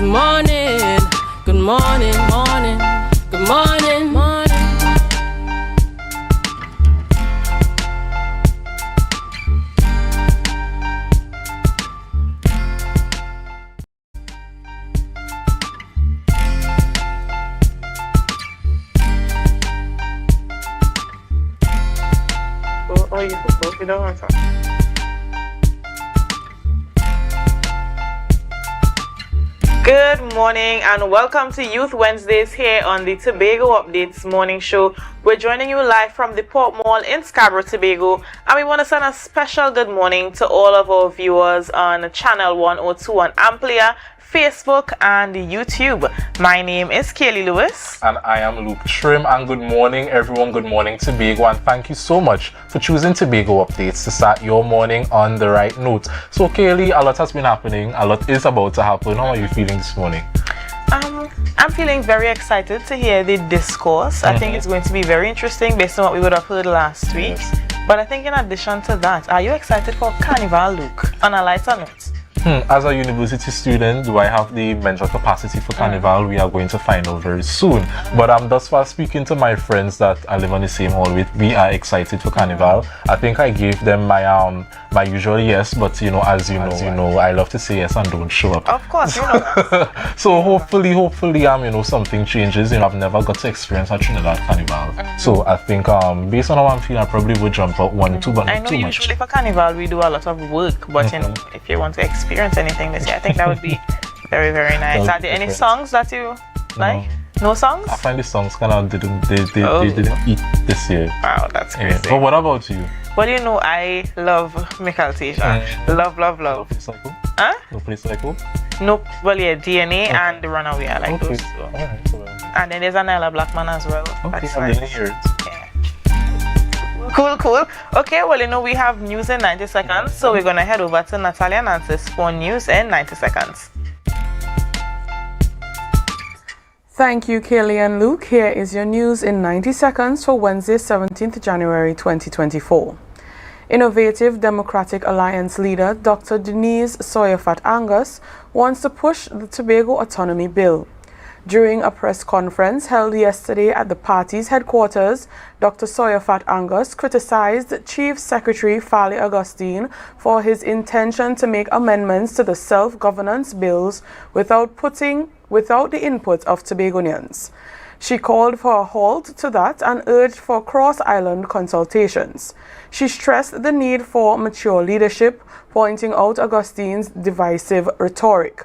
morning, good morning, morning, good morning, morning. Oh, you don't answer. Good morning and welcome to Youth Wednesdays here on the Tobago Updates morning show. We're joining you live from the Port Mall in Scarborough, Tobago, and we want to send a special good morning to all of our viewers on channel 102 on Amplia, Facebook and YouTube. My name is Kaylee Lewis. And I am Luke Trim, and good morning everyone, good morning Tobago, and thank you so much for choosing Tobago Updates to start your morning on the right note. So Kaylee, a lot has been happening, a lot is about to happen. How are you feeling this morning? I'm feeling very excited to hear the discourse. I think it's going to be very interesting based on what we would have heard last week. But I think in addition to that, are you excited for Carnival, Luke? On a lighter note. As a university student, do I have the mental capacity for Carnival? We are going to find out very soon. But I'm thus far speaking to my friends that I live on the same hall with. We are excited for Carnival. I think I gave them my usual yes, but as you know, I love to say yes and don't show up. Of course, you know that. So hopefully, something changes. I've never got to experience a Trinidad Carnival. So I think based on how I'm feeling, I probably would jump out 1 or 2, but not too much. Usually for Carnival we do a lot of work, but if you want to experience anything this year, I think that would be very, very nice. Are there any songs that you like? No songs? I find the songs kind of didn't eat this year. Wow, that's crazy. But what about you? Well, I love Michael Tasha. Love. No Place Like Home? Huh? No Place Like Home? Nope. Well, yeah, DNA and The Runaway. I like those. So. Alright, so and then there's Anela Blackman as well. Okay, that's I nice. didn't hear it. Cool. Okay, well, we have news in 90 seconds, so we're going to head over to Natalia Nancy's for news in 90 seconds. Thank you, Kaylee and Luke. Here is your news in 90 seconds for Wednesday, 17th January 2024. Innovative Democratic Alliance leader Dr. Denise Sawyer-Fat Angus wants to push the Tobago Autonomy Bill. During a press conference held yesterday at the party's headquarters, Dr. Sawyer-Fat Angus criticized Chief Secretary Farley Augustine for his intention to make amendments to the self-governance bills without the input of Tobagonians. She called for a halt to that and urged for cross-island consultations. She stressed the need for mature leadership, pointing out Augustine's divisive rhetoric.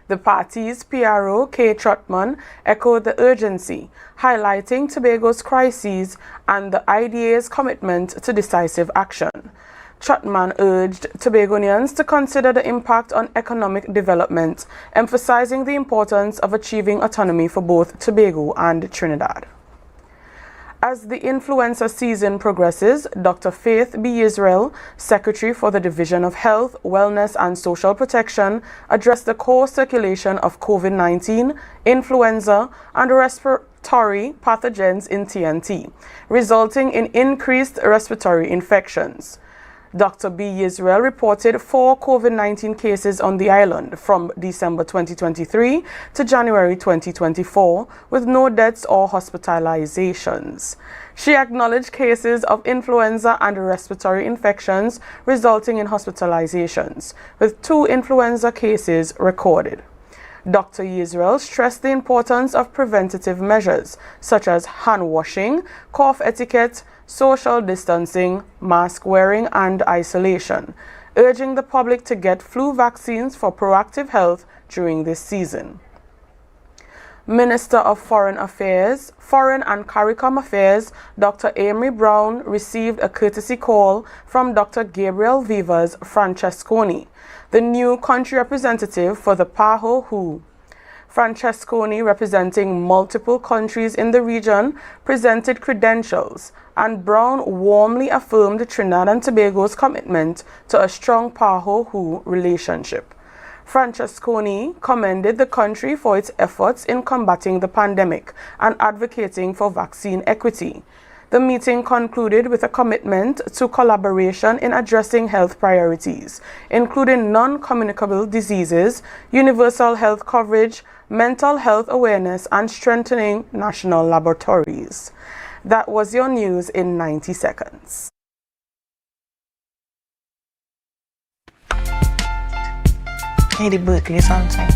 The party's PRO, Kay Trotman, echoed the urgency, highlighting Tobago's crises and the IDA's commitment to decisive action. Trotman urged Tobagonians to consider the impact on economic development, emphasizing the importance of achieving autonomy for both Tobago and Trinidad. As the influenza season progresses, Dr. Faith B. Israel, Secretary for the Division of Health, Wellness and Social Protection, addressed the co-circulation of COVID-19, influenza, and respiratory pathogens in TNT, resulting in increased respiratory infections. Dr. B. Israel reported 4 COVID-19 cases on the island from December 2023 to January 2024, with no deaths or hospitalizations. She acknowledged cases of influenza and respiratory infections resulting in hospitalizations, with 2 influenza cases recorded. Dr. Israel stressed the importance of preventative measures such as hand washing, cough etiquette, social distancing, mask wearing, and isolation, urging the public to get flu vaccines for proactive health during this season. Minister of Foreign and CARICOM Affairs, Dr. Amory Brown, received a courtesy call from Dr. Gabriel Vivas Francesconi, the new country representative for the PAHO WHO. Francesconi, representing multiple countries in the region, presented credentials, and Brown warmly affirmed Trinidad and Tobago's commitment to a strong PAHO WHO relationship. Francesconi commended the country for its efforts in combating the pandemic and advocating for vaccine equity. The meeting concluded with a commitment to collaboration in addressing health priorities, including non-communicable diseases, universal health coverage, mental health awareness, and strengthening national laboratories. That was your news in 90 seconds. Hey, the Berkeley something.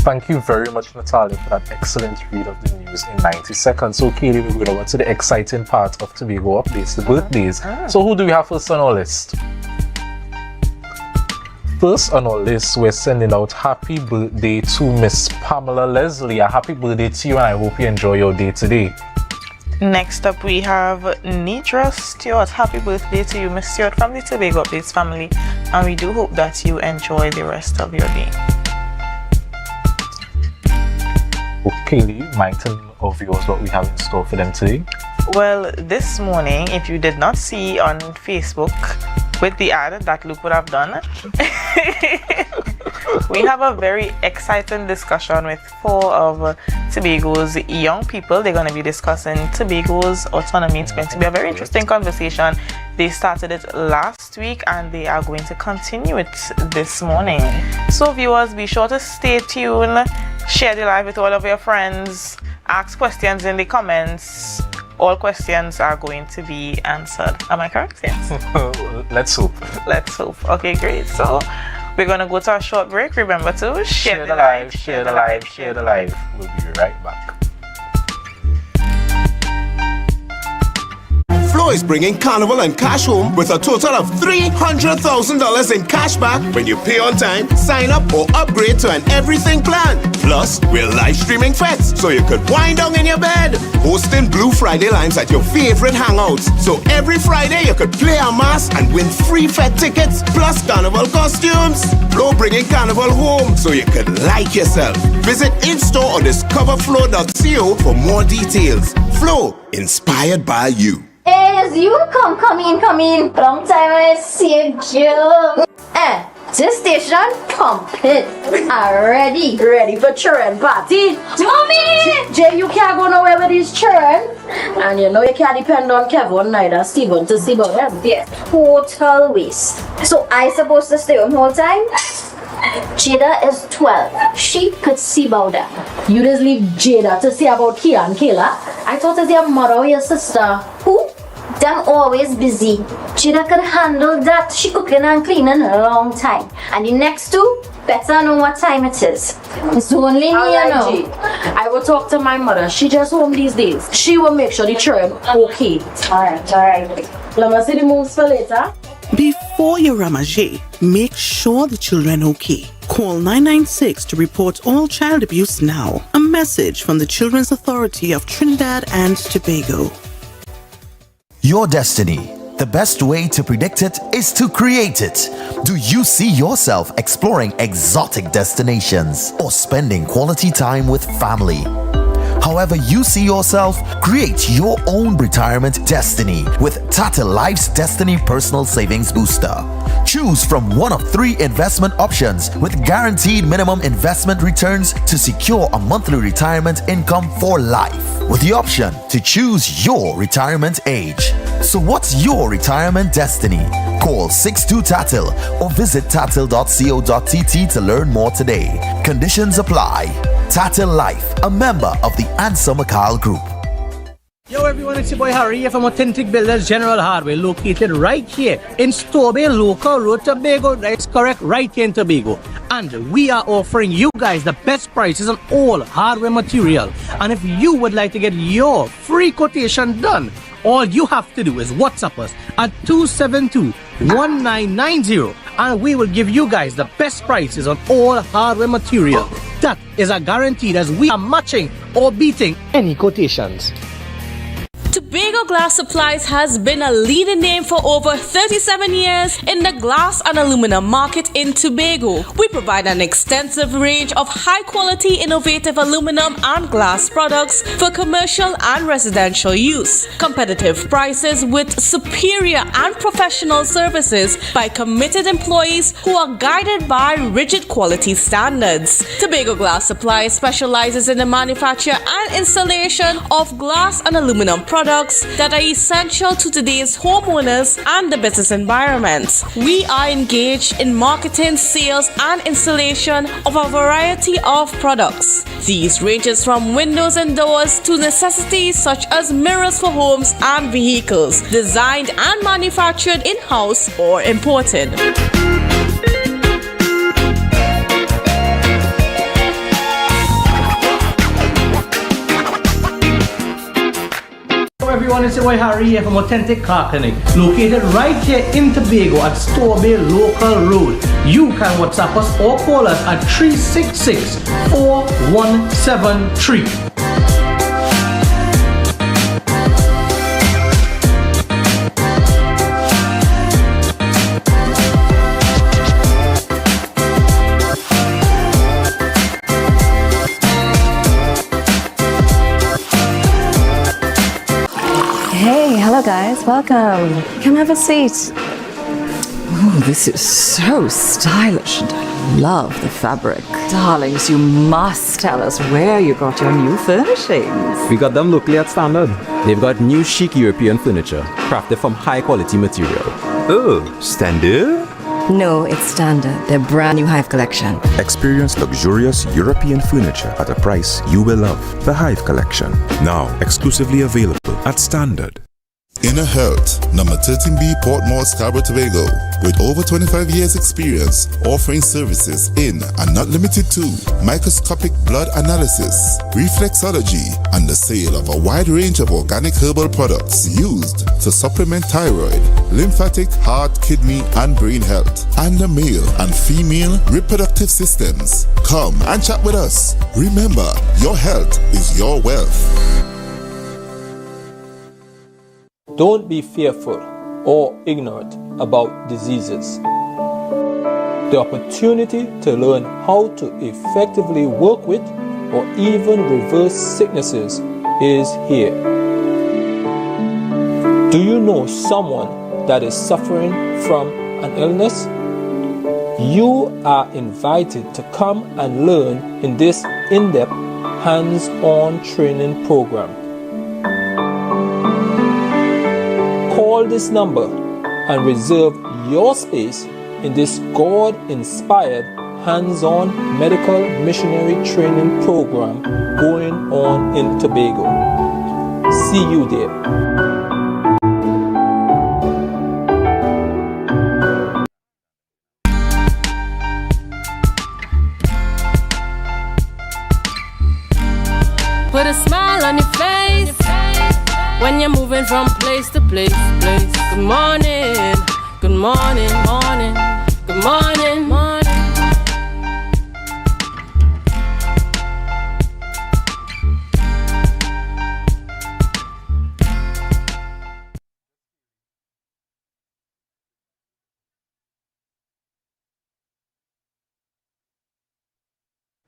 Thank you very much, Natalia, for that excellent read of the news in 90 seconds. So, Katie, we're going to go to the exciting part of Tobago updates, the birthdays. So, who do we have first on our list? First on our list, we're sending out happy birthday to Miss Pamela Leslie. A happy birthday to you, and I hope you enjoy your day today. Next up, we have Nidra Stewart. Happy birthday to you, Miss Stewart, from the Tobago Updates family. And we do hope that you enjoy the rest of your day. Okay, mind telling of yours what we have in store for them today? Well, this morning, if you did not see on Facebook with the ad that Luke would have done, we have a very exciting discussion with 4 of Tobago's young people. They're going to be discussing Tobago's autonomy. It's going to be a very interesting conversation. They started it last week and they are going to continue it this morning. So viewers, be sure to stay tuned, share the live with all of your friends, ask questions in the comments. All questions are going to be answered. Am I correct? Yes. Let's hope. Let's hope. Okay, great. So we're going to go to a short break. Remember to share the live, share the live, share the live. We'll be right back. Flo is bringing Carnival and cash home with a total of $300,000 in cash back when you pay on time, sign up, or upgrade to an everything plan. Plus, we're live streaming fets so you could wind down in your bed, hosting Blue Friday lives at your favorite hangouts. So every Friday you could play a mass and win free fet tickets plus Carnival costumes. Flo bringing Carnival home so you could like yourself. Visit in-store or discoverflo.co for more details. Flo, inspired by you. Hey, it's you. Come in. Long time I see you. This station complete. Ready for children party. Mommy! Jay, you can't go nowhere with these children. And you know you can't depend on Kevin neither Stephen to see about them. Yes. Total waste. So I supposed to stay home whole time? Jada is 12. She could see about that. You just leave Jada to see about Kia and Kayla? I thought it's your mother or your sister. Who? Them always busy. Jada could handle that. She cooking and cleaning a long time. And the next two, better know what time it is. It's only me, you know. I will talk to my mother. She just home these days. She will make sure the children okay. Alright. Let me see the moves for later. Before you ramage, make sure the children okay. Call 996 to report all child abuse now. A message from the Children's Authority of Trinidad and Tobago. Your destiny. The best way to predict it is to create it. Do you see yourself exploring exotic destinations or spending quality time with family? However you see yourself, create your own retirement destiny with Tata Life's Destiny Personal Savings Booster. Choose from one of 3 investment options with guaranteed minimum investment returns to secure a monthly retirement income for life, with the option to choose your retirement age. So what's your retirement destiny? Call 62TATIL or visit tatil.co.tt to learn more today. Conditions apply. Tatil Life, a member of the Ansa Makal Group. Yo everyone, it's your boy Harry here from Authentic Builders General Hardware, located right here in Storby, Local Road, Tobago. That's correct, right here in Tobago. And we are offering you guys the best prices on all hardware material. And if you would like to get your free quotation done, all you have to do is WhatsApp us at 272-1990 and we will give you guys the best prices on all hardware material. That is a guarantee as we are matching or beating any quotations. Tobago Glass Supplies has been a leading name for over 37 years in the glass and aluminum market in Tobago. We provide an extensive range of high-quality, innovative aluminum and glass products for commercial and residential use. Competitive prices with superior and professional services by committed employees who are guided by rigid quality standards. Tobago Glass Supplies specializes in the manufacture and installation of glass and aluminum products products that are essential to today's homeowners and the business environment. We are engaged in marketing, sales, and installation of a variety of products. These ranges from windows and doors to necessities such as mirrors for homes and vehicles, designed and manufactured in-house or imported. Hello everyone, it's your boy Harry here from Authentic Car Clinic, located right here in Tobago at Tobago Local Road. You can WhatsApp us or call us at 366-4173. Hey, hello guys, welcome. Come have a seat. Oh, this is so stylish and I love the fabric. Darlings, you must tell us where you got your new furnishings. We got them locally at Standard. They've got new chic European furniture, crafted from high quality material. Oh, Standard? No, it's Standard, their brand new Hive collection. Experience luxurious European furniture at a price you will love. The Hive Collection, now exclusively available at Standard. Inner Health, number 13B Port Mall, Scarborough, Tobago, with over 25 years experience, offering services in and not limited to microscopic blood analysis, reflexology, and the sale of a wide range of organic herbal products used to supplement thyroid, lymphatic, heart, kidney, and brain health, and the male and female reproductive systems. Come and chat with us. Remember, your health is your wealth. Don't be fearful or ignorant about diseases. The opportunity to learn how to effectively work with or even reverse sicknesses is here. Do you know someone that is suffering from an illness? You are invited to come and learn in this in-depth, hands-on training program. Call this number and reserve your space in this God-inspired hands-on medical missionary training program going on in Tobago. See you there. Put a smile on your face when you're moving from place to place. Good morning, good morning, morning, good morning, morning.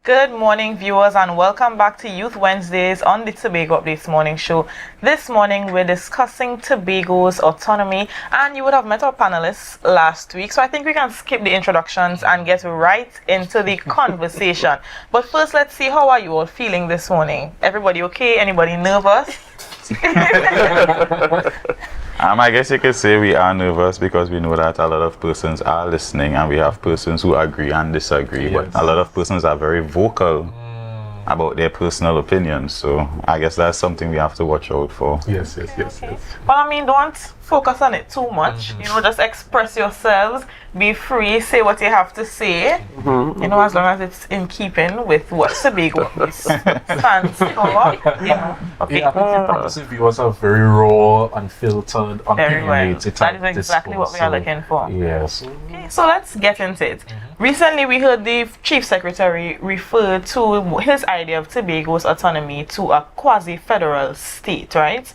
Good morning, viewers, and welcome back to Youth Wednesdays on the Tobago Updates Morning Show. This morning, we're discussing Tobago's autonomy, and you would have met our panelists last week, so I think we can skip the introductions and get right into the conversation. But first, let's see, how are you all feeling this morning? Everybody okay? Anybody nervous? I guess you could say we are nervous because we know that a lot of persons are listening and we have persons who agree and disagree, but a lot of persons are very vocal about their personal opinions, so I guess that's something we have to watch out for. Yes. Well, I mean, don't focus on it too much. You know, just express yourselves, be free, say what you have to say. You know, as long as it's in keeping with what Tobago stands for. You know. Okay. Progressive viewers are very raw, unfiltered, opinionated. That is exactly what we are looking for. Yes. Okay, so let's get into it. Recently, we heard the Chief Secretary refer to his idea of Tobago's autonomy to a quasi-federal state, right?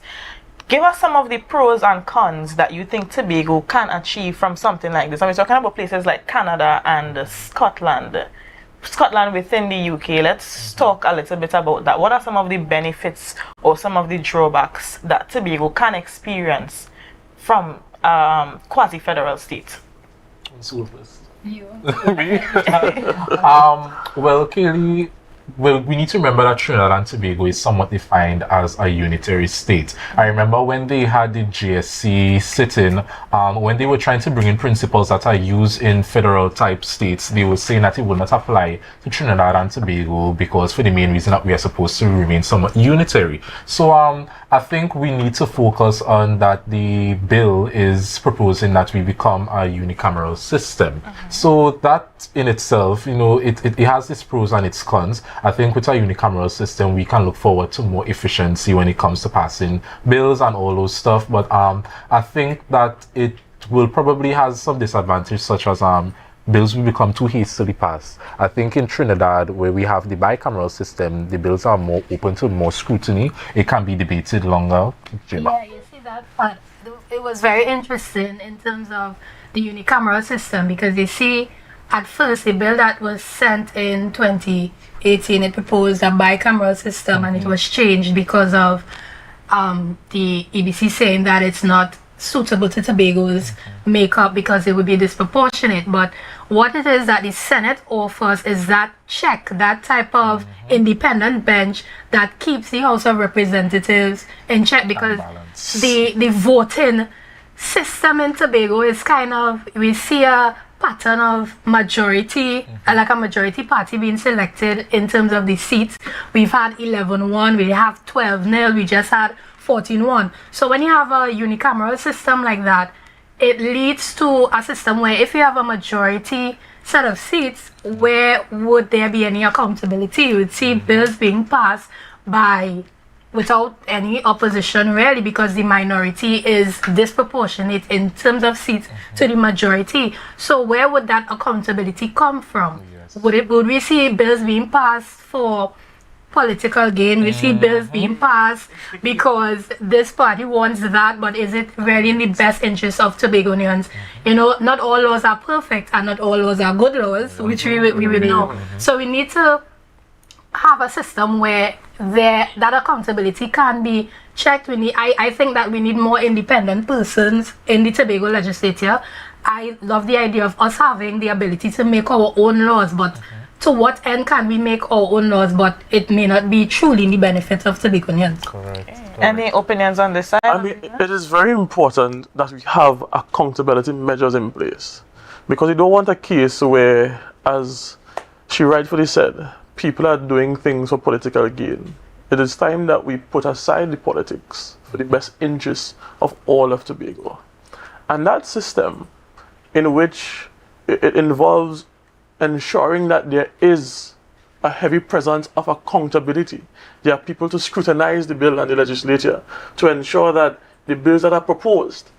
Give us some of the pros and cons that you think Tobago can achieve from something like this. I mean, talking about places like Canada and Scotland. Scotland within the UK. Let's talk a little bit about that. What are some of the benefits or some of the drawbacks that Tobago can experience from quasi-federal state? Well, Kaylee, well, we need to remember that Trinidad and Tobago is somewhat defined as a unitary state. I remember when they had the GSC sitting, when they were trying to bring in principles that are used in federal type states, they were saying that it would not apply to Trinidad and Tobago because for the main reason that we are supposed to remain somewhat unitary. So I think we need to focus on that the bill is proposing that we become a unicameral system. So that in itself, you know, it has its pros and its cons. I think with a unicameral system, we can look forward to more efficiency when it comes to passing bills and all those stuff. But I think that it will probably has some disadvantages, such as bills will become too hastily passed. I think in Trinidad, where we have the bicameral system, the bills are more open to more scrutiny. It can be debated longer. Yeah, you see that part. It was very interesting in terms of the unicameral system because you see, at first, the bill that was sent in 2018, it proposed a bicameral system and it was changed because of the EBC saying that it's not suitable to Tobago's makeup because it would be disproportionate. But what it is that the Senate offers is that check, that type of independent bench that keeps the House of Representatives in check because the voting system in Tobago is kind of, we see a pattern of majority, like a majority party being selected in terms of the seats. We've had 11-1, we have 12-0, we just had 14-1. So when you have a unicameral system like that, it leads to a system where if you have a majority set of seats, where would there be any accountability? You would see bills being passed without any opposition really, because the minority is disproportionate in terms of seats to the majority. So where would that accountability come from? Would we see bills being passed for political gain? We see bills being passed because this party wants that, but is it really in the best interest of Tobagonians? You know, not all laws are perfect and not all laws are good laws, which we would know. So we need to have a system where that accountability can be checked. I think that we need more independent persons in the Tobago legislature. I love the idea of us having the ability to make our own laws, but to what end can we make our own laws, but it may not be truly in the benefit of Tobagonians? Correct. Any opinions on this side? I mean, it is very important that we have accountability measures in place because we don't want a case where, as she rightfully said, people are doing things for political gain. It is time that we put aside the politics for the best interests of all of Tobago. And that system in which it involves ensuring that there is a heavy presence of accountability. There are people to scrutinize the bill and the legislature to ensure that the bills that are proposed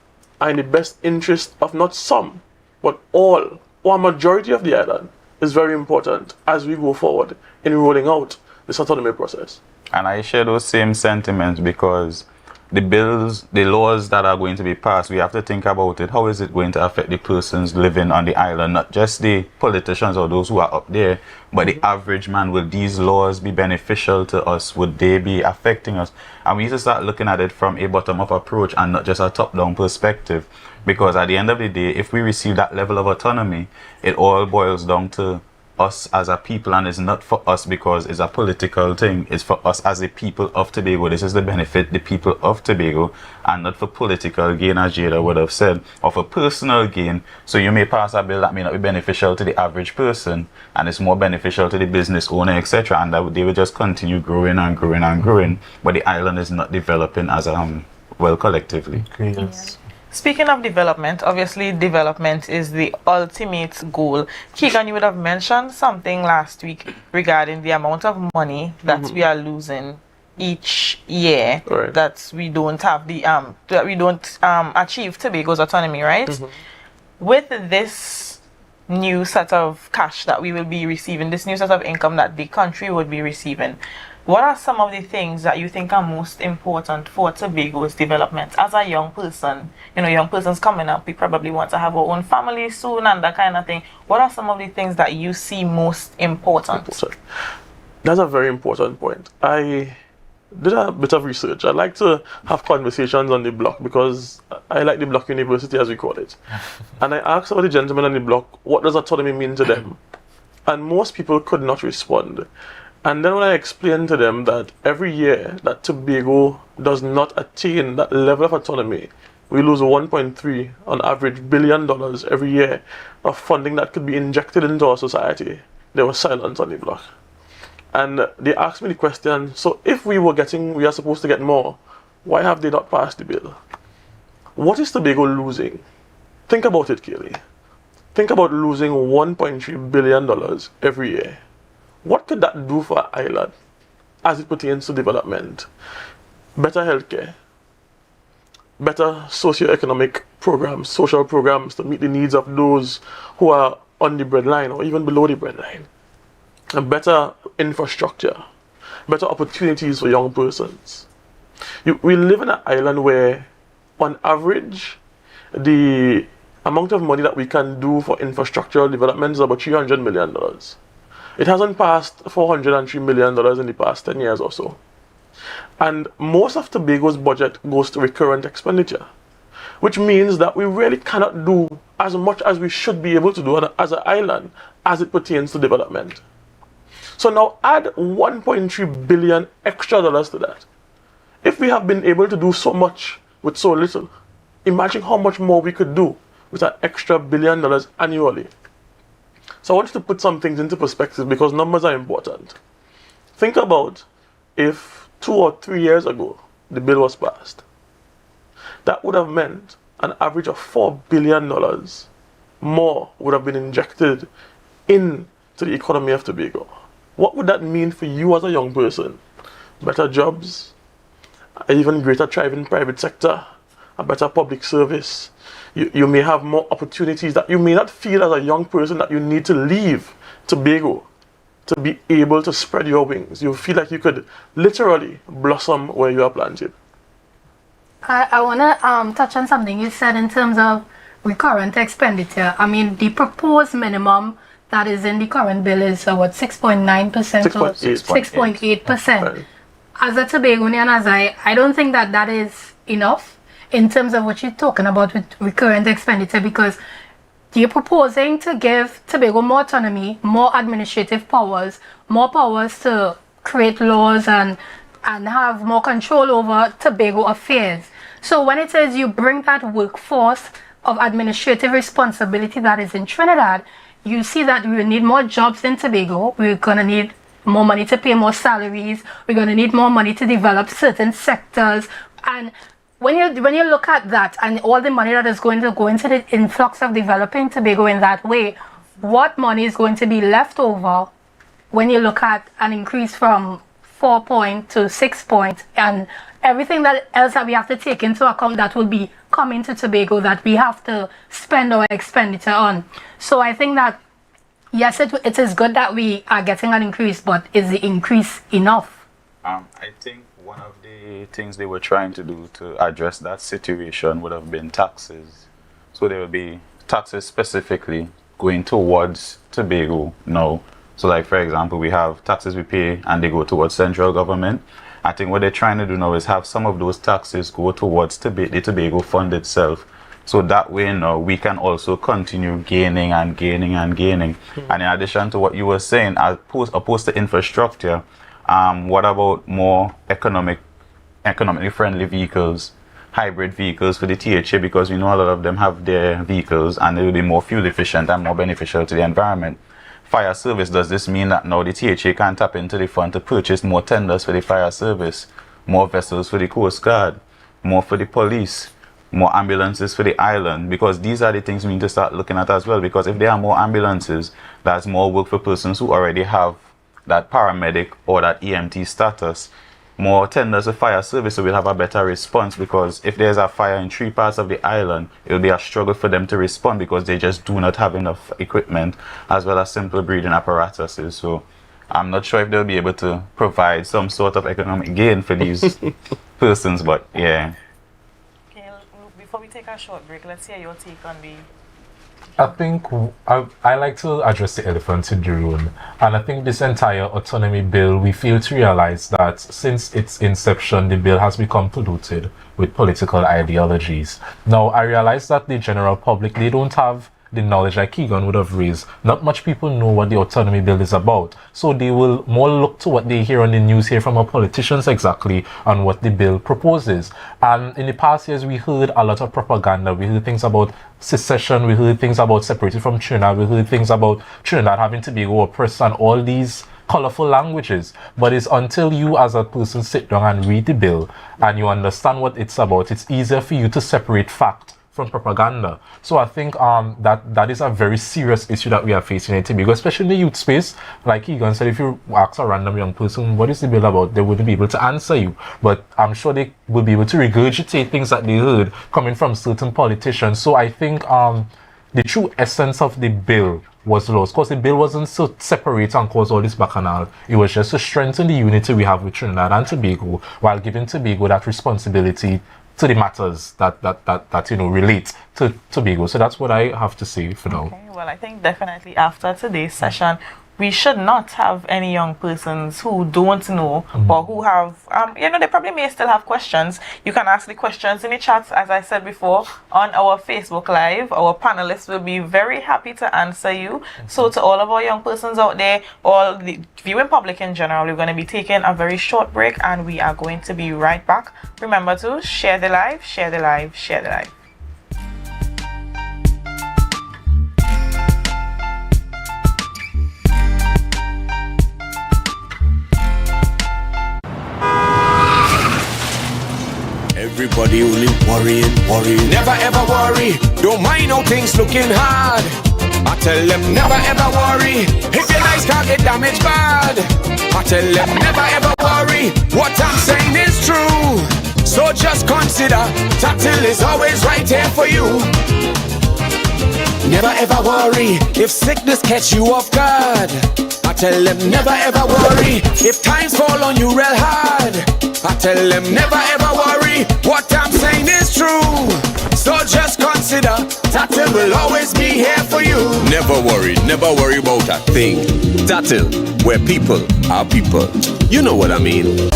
are in the best interest of not some, but all, or a majority of the island, is very important as we go forward in rolling out this autonomy process. And I share those same sentiments because the bills, the laws that are going to be passed, we have to think about it. How is it going to affect the persons living on the island? Not just the politicians or those who are up there, but the average man. Will these laws be beneficial to us? Would they be affecting us? And we need to start looking at it from a bottom-up approach and not just a top-down perspective. Because at the end of the day, if we receive that level of autonomy, it all boils down to us as a people, and it's not for us because it's a political thing. It's for us as the people of Tobago. This is the benefit the people of Tobago, and not for political gain, as Jada would have said, or for personal gain. So you may pass a bill that may not be beneficial to the average person, and it's more beneficial to the business owner, etc. And that they will just continue growing and growing and growing, but the island is not developing as well collectively. Okay, yes. Speaking of development, obviously development is the ultimate goal. Keegan, you would have mentioned something last week regarding the amount of money that we are losing each year, that we don't have that we don't achieve Tobago's autonomy, right? With this new set of cash that we will be receiving, this new set of income that the country would be receiving, what are some of the things that you think are most important for Tobago's development? As a young person, you know, young persons coming up, we probably want to have our own family soon and that kind of thing. What are some of the things that you see most important? That's a very important point. I did a bit of research. I like to have conversations on the block because I like the block university, as we call it. And I asked all the gentlemen on the block, what does autonomy mean to them? And most people could not respond. And then when I explained to them that every year that Tobago does not attain that level of autonomy, we lose 1.3 on average $billion every year of funding that could be injected into our society, there was silence on the block. And they asked me the question, so if we are supposed to get more, why have they not passed the bill? What is Tobago losing? Think about it, Kaylee. Think about losing $1.3 billion every year. What could that do for our island as it pertains to development? Better healthcare, better socio-economic programs, social programs to meet the needs of those who are on the breadline or even below the breadline. And better infrastructure, better opportunities for young persons. We live in an island where, on average, the amount of money that we can do for infrastructural development is about $300 million. It hasn't passed $403 million in the past 10 years or so. And most of Tobago's budget goes to recurrent expenditure, which means that we really cannot do as much as we should be able to do as an island as it pertains to development. So now add $1.3 billion extra dollars to that. If we have been able to do so much with so little, imagine how much more we could do with an extra $1 billion annually. So I want you to put some things into perspective because numbers are important. Think about if 2 or 3 years ago the bill was passed. That would have meant an average of $4 billion more would have been injected into the economy of Tobago. What would that mean for you as a young person? Better jobs, an even greater thriving private sector, a better public service. You may have more opportunities that you may not feel as a young person that you need to leave Tobago to be able to spread your wings. You feel like you could literally blossom where you are planted. I want to touch on something you said in terms of recurrent expenditure. I mean, the proposed minimum that is in the current bill is what, 6.9% or 6.8%. As a Tobagonian, I don't think that is enough in terms of what you're talking about with recurrent expenditure, because you're proposing to give Tobago more autonomy, more administrative powers, more powers to create laws and have more control over Tobago affairs. So when it says you bring that workforce of administrative responsibility that is in Trinidad, you see that we will need more jobs in Tobago. We're going to need more money to pay more salaries. We're going to need more money to develop certain sectors. And when you look at that and all the money that is going to go into the influx of developing Tobago in that way, what money is going to be left over when you look at an increase from 4 point to 6 point and everything else that we have to take into account that will be coming to Tobago that we have to spend our expenditure on. So I think that yes, it is good that we are getting an increase, but is the increase enough? I think one of the things they were trying to do to address that situation would have been taxes. So there will be taxes specifically going towards Tobago now. So like for example, we have taxes we pay and they go towards central government. I think what they're trying to do now is have some of those taxes go towards the Tobago fund itself. So that way now we can also continue gaining and gaining and gaining. And in addition to what you were saying, opposed to infrastructure, what about more economically friendly vehicles, hybrid vehicles for the THA, because we know a lot of them have their vehicles and they will be more fuel efficient and more beneficial to the environment. Fire service, does this mean that now the THA can tap into the fund to purchase more tenders for the fire service, more vessels for the Coast Guard, more for the police, more ambulances for the island? Because these are the things we need to start looking at as well, because if there are more ambulances, that's more work for persons who already have that paramedic or that EMT status. More tenders for fire service, so we'll have a better response, because if there's a fire in 3 parts of the island, it'll be a struggle for them to respond because they just do not have enough equipment as well as simple breathing apparatuses. So I'm not sure if they'll be able to provide some sort of economic gain for these persons, but yeah. Okay, before we take a short break, let's hear your take on the... I think I like to address the elephant in the room, and I think this entire autonomy bill, we fail to realize that since its inception, the bill has become polluted with political ideologies. Now, I realize that the general public, they don't have the knowledge like Keegan would have raised, not much people know what the autonomy bill is about. So they will more look to what they hear on the news, hear from our politicians exactly on what the bill proposes. And in the past years, we heard a lot of propaganda. We heard things about secession, we heard things about separating from Trinidad, we heard things about Trinidad having Tobago oppressed and all these colorful languages. But it's until you as a person sit down and read the bill and you understand what it's about, it's easier for you to separate fact from propaganda. So I think that is a very serious issue that we are facing in Tobago, especially in the youth space. Like Egan said, if you ask a random young person what is the bill about, they wouldn't be able to answer you. But I'm sure they will be able to regurgitate things that they heard coming from certain politicians. So I think the true essence of the bill was lost, because the bill wasn't so separate and cause all this bacchanal. It was just to strengthen the unity we have with Trinidad and Tobago, while giving Tobago that responsibility to the matters that relate to Tobago. So that's what I have to say for now. Okay, well, I think definitely after today's session, we should not have any young persons who don't know or who have, they probably may still have questions. You can ask the questions in the chats, as I said before, on our Facebook Live. Our panelists will be very happy to answer you. So to all of our young persons out there, all the viewing public in general, we're going to be taking a very short break and we are going to be right back. Remember to share the live, share the live, share the live. Everybody only worrying. Never ever worry. Don't mind how things looking hard. I tell them never ever worry. If your nice car get damaged bad, I tell them never ever worry. What I'm saying is true. So just consider Tatil is always right here for you. Never ever worry if sickness catch you off guard. I tell them never ever worry if times fall on you real hard. I tell them never ever worry. What I'm saying is true. So just consider Tatil will always be here for you. Never worry about a thing. Tatil, where people are people. You know what I mean.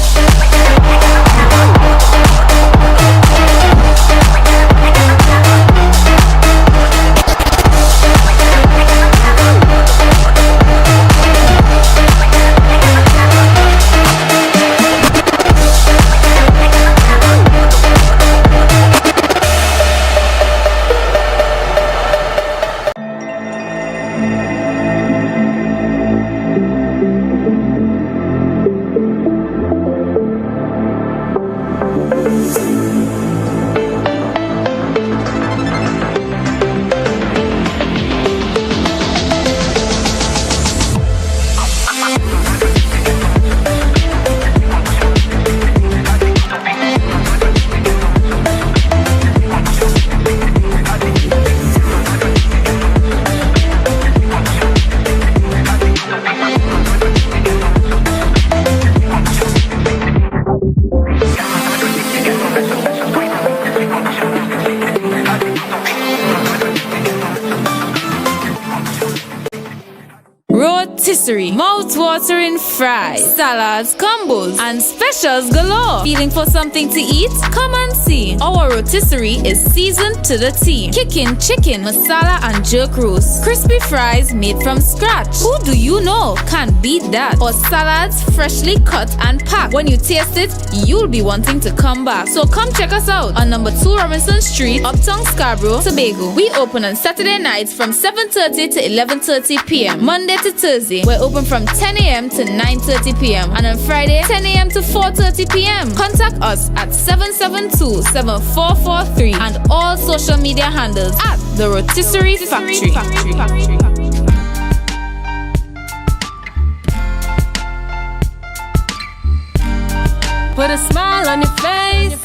Mouth-watering fries, salads, combos, and specials galore. Feeling for something to eat? Come and see. Our rotisserie is seasoned to the T. Kicking chicken, masala, and jerk roast. Crispy fries made from scratch. Who do you know can't beat that? Or salads freshly cut and packed. When you taste it, you'll be wanting to come back. So come check us out on number 2 Robinson Street, Uptown Scarborough, Tobago. We open on Saturday nights from 7:30 to 11:30 p.m. Monday to Thursday, we're open from 10 a.m. to 9:30 p.m. and on Friday, 10 a.m. to 4:30 p.m. Contact us at 772-7443 and all social media handles at The Rotisserie Factory. Put a smile on your face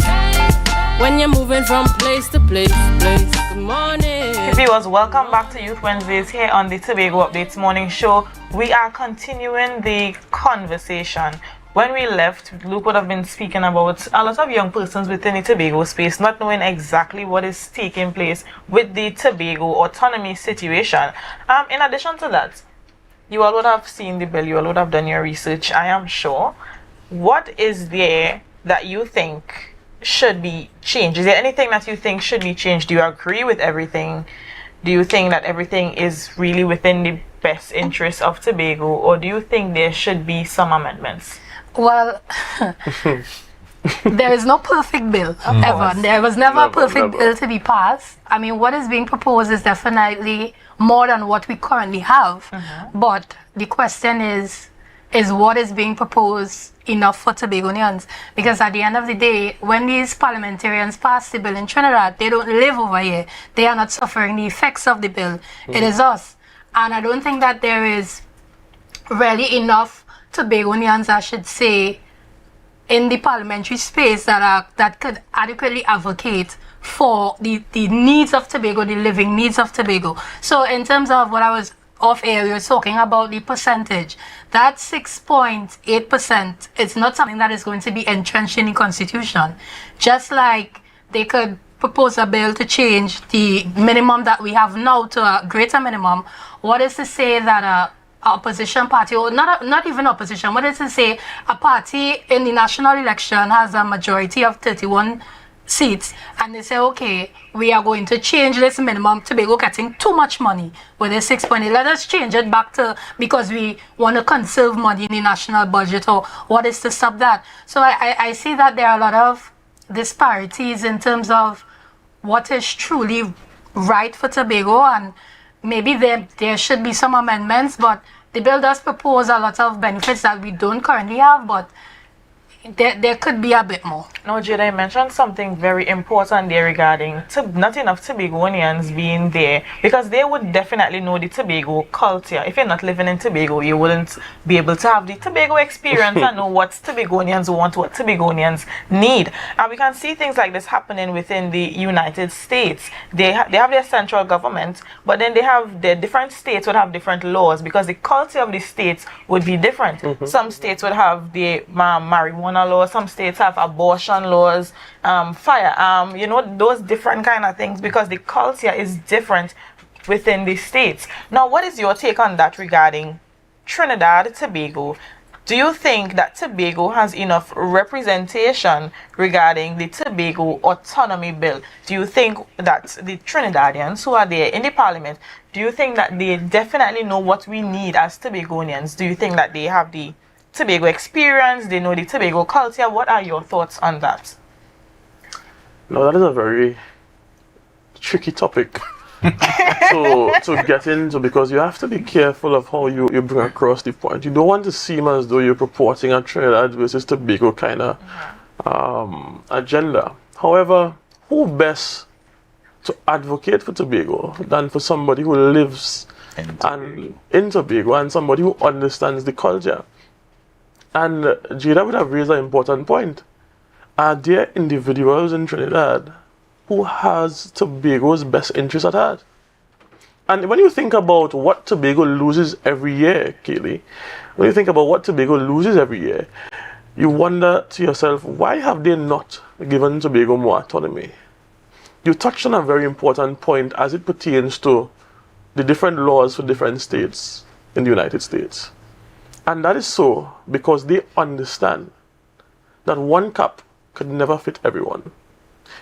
when you're moving from place to place. Good morning. Viewers, welcome back to Youth Wednesdays here on the Tobago Updates morning show. We are continuing the conversation. When we left, Luke would have been speaking about a lot of young persons within the Tobago space not knowing exactly what is taking place with the Tobago autonomy situation. In addition to that, you all would have seen the bill, you all would have done your research, I am sure. What is there that you think should be changed? Is there anything that you think should be changed? Do you agree with everything do you think that everything is really within the best interest of Tobago, or do you think there should be some amendments? Well, there is no perfect bill ever. There was never a perfect bill to be passed. I mean, what is being proposed is definitely more than what we currently have. But the question is what is being proposed enough for Tobagonians? Because at the end of the day, when these parliamentarians pass the bill in Trinidad, they don't live over here. They are not suffering the effects of the bill. It is us. And I don't think that there is really enough Tobagonians, I should say, in the parliamentary space that could adequately advocate for the needs of Tobago, the living needs of Tobago. So in terms of what I was off air, we were talking about the percentage. That 6.8% is not something that is going to be entrenched in the Constitution. Just like they could propose a bill to change the minimum that we have now to a greater minimum, what is to say that a opposition party, or not even opposition, what is to say a party in the national election has a majority of 31 seats, and they say, okay, we are going to change this minimum. Tobago getting too much money with the 6.8. Let us change it back to, because we want to conserve money in the national budget, or what is to stop that? So I see that there are a lot of disparities in terms of what is truly right for Tobago, and maybe there should be some amendments, but the bill does propose a lot of benefits that we don't currently have, but there could be a bit more. Now, Jada, you mentioned something very important there regarding not enough Tobagonians being there, because they would definitely know the Tobago culture. If you're not living in Tobago, you wouldn't be able to have the Tobago experience and know what Tobagonians want, what Tobagonians need. And we can see things like this happening within the United States. They have their central government, but then they have the different states would have different laws, because the culture of the states would be different. Some states would have the marijuana laws, some states have abortion laws, firearm, those different kind of things, because the culture is different within the states. Now, what is your take on that regarding Trinidad, Tobago? Do you think that Tobago has enough representation regarding the Tobago Autonomy Bill? Do you think that the Trinidadians who are there in the parliament, do you think that they definitely know what we need as Tobagonians? Do you think that they have the Tobago experience, they know the Tobago culture? What are your thoughts on that? No, that is a very tricky topic to get into, because you have to be careful of how you bring across the point. You don't want to seem as though you're purporting a Trinidad versus Tobago kind of agenda. However, who best to advocate for Tobago than for somebody who lives in Tobago and somebody who understands the culture? And Jada would have raised an important point. Are there individuals in Trinidad who has Tobago's best interest at heart? And when you think about what Tobago loses every year, Kaylee, when you think about what Tobago loses every year, you wonder to yourself, why have they not given Tobago more autonomy? You touched on a very important point as it pertains to the different laws for different states in the United States. And that is so because they understand that one cup could never fit everyone.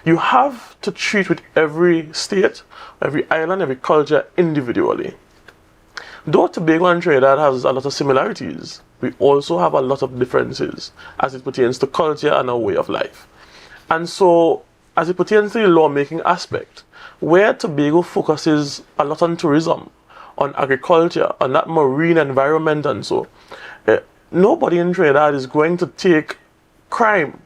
You have to treat with every state, every island, every culture individually. Though Tobago and Trinidad has a lot of similarities, we also have a lot of differences as it pertains to culture and our way of life. And so, as it pertains to the lawmaking aspect, where Tobago focuses a lot on tourism, on agriculture, on that marine environment and so, nobody in Trinidad is going to take crime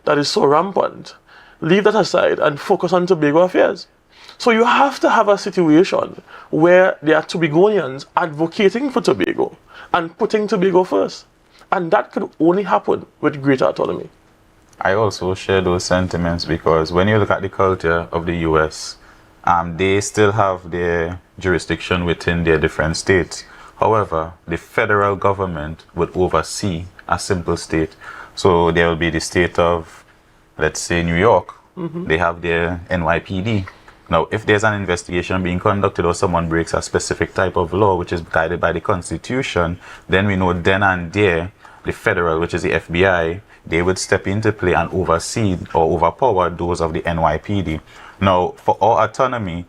that is so rampant, leave that aside and focus on Tobago affairs. So you have to have a situation where there are Tobagonians advocating for Tobago and putting Tobago first. And that could only happen with greater autonomy. I also share those sentiments, because when you look at the culture of the US, they still have their jurisdiction within their different states. However, the federal government would oversee a simple state. So there will be the state of, let's say, New York. They have their NYPD. Now, if there's an investigation being conducted or someone breaks a specific type of law which is guided by the Constitution, then we know then and there, the federal, which is the FBI, they would step into play and oversee or overpower those of the NYPD. Now, for our autonomy,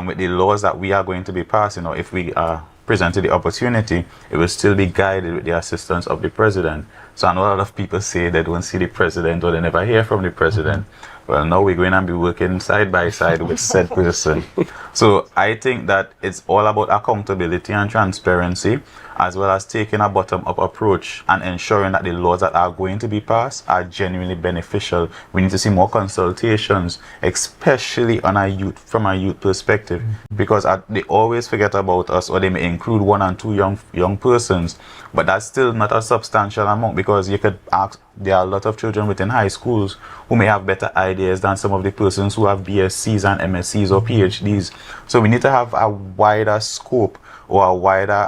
with the laws that we are going to be passing, or if we are presented the opportunity, it will still be guided with the assistance of the president. So I know a lot of people say they don't see the president or they never hear from the president. Well, now we're going to be working side by side with said person. So I think that it's all about accountability and transparency, as well as taking a bottom-up approach and ensuring that the laws that are going to be passed are genuinely beneficial. We need to see more consultations, especially on from a youth perspective, because they always forget about us, or they may include 1 and 2 young persons, but that's still not a substantial amount, because you could ask, there are a lot of children within high schools who may have better ideas than some of the persons who have BScs and MScs or PhDs. So we need to have a wider scope, or a wider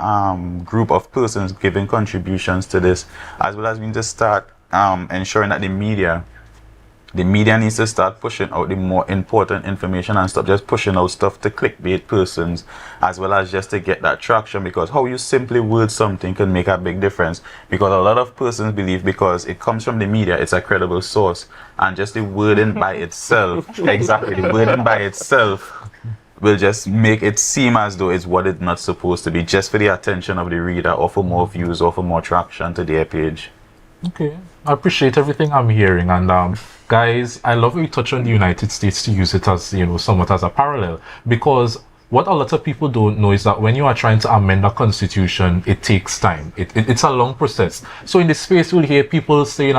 group of persons giving contributions to this, as well as we need to start ensuring that the media needs to start pushing out the more important information and stop just pushing out stuff to clickbait persons, as well as just to get that traction, because how you simply word something can make a big difference, because a lot of persons believe because it comes from the media, it's a credible source, and just the wording by itself, exactly, the wording by itself will just make it seem as though it's what it's not supposed to be, just for the attention of the reader, or for more views, or for more traction to their page. Okay, I appreciate everything I'm hearing, and guys, I love how you touch on the United States to use it as, somewhat as a parallel, because what a lot of people don't know is that when you are trying to amend a constitution, it takes time. It's a long process. So in this space, we'll hear people saying,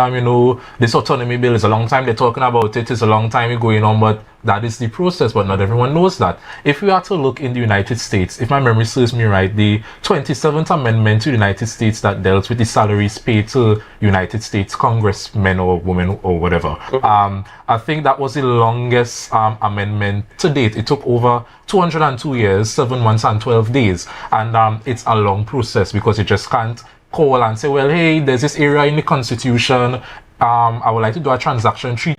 this autonomy bill is a long time they're talking about it, it's a long time going on, but that is the process, but not everyone knows that. If we are to look in the United States, if my memory serves me right, the 27th Amendment to the United States that dealt with the salaries paid to United States congressmen or women or whatever, I think that was the longest amendment to date. It took over 202 years, 7 months and 12 days. And it's a long process, because you just can't call and say, well, hey, there's this area in the Constitution, I would like to do a transaction, 3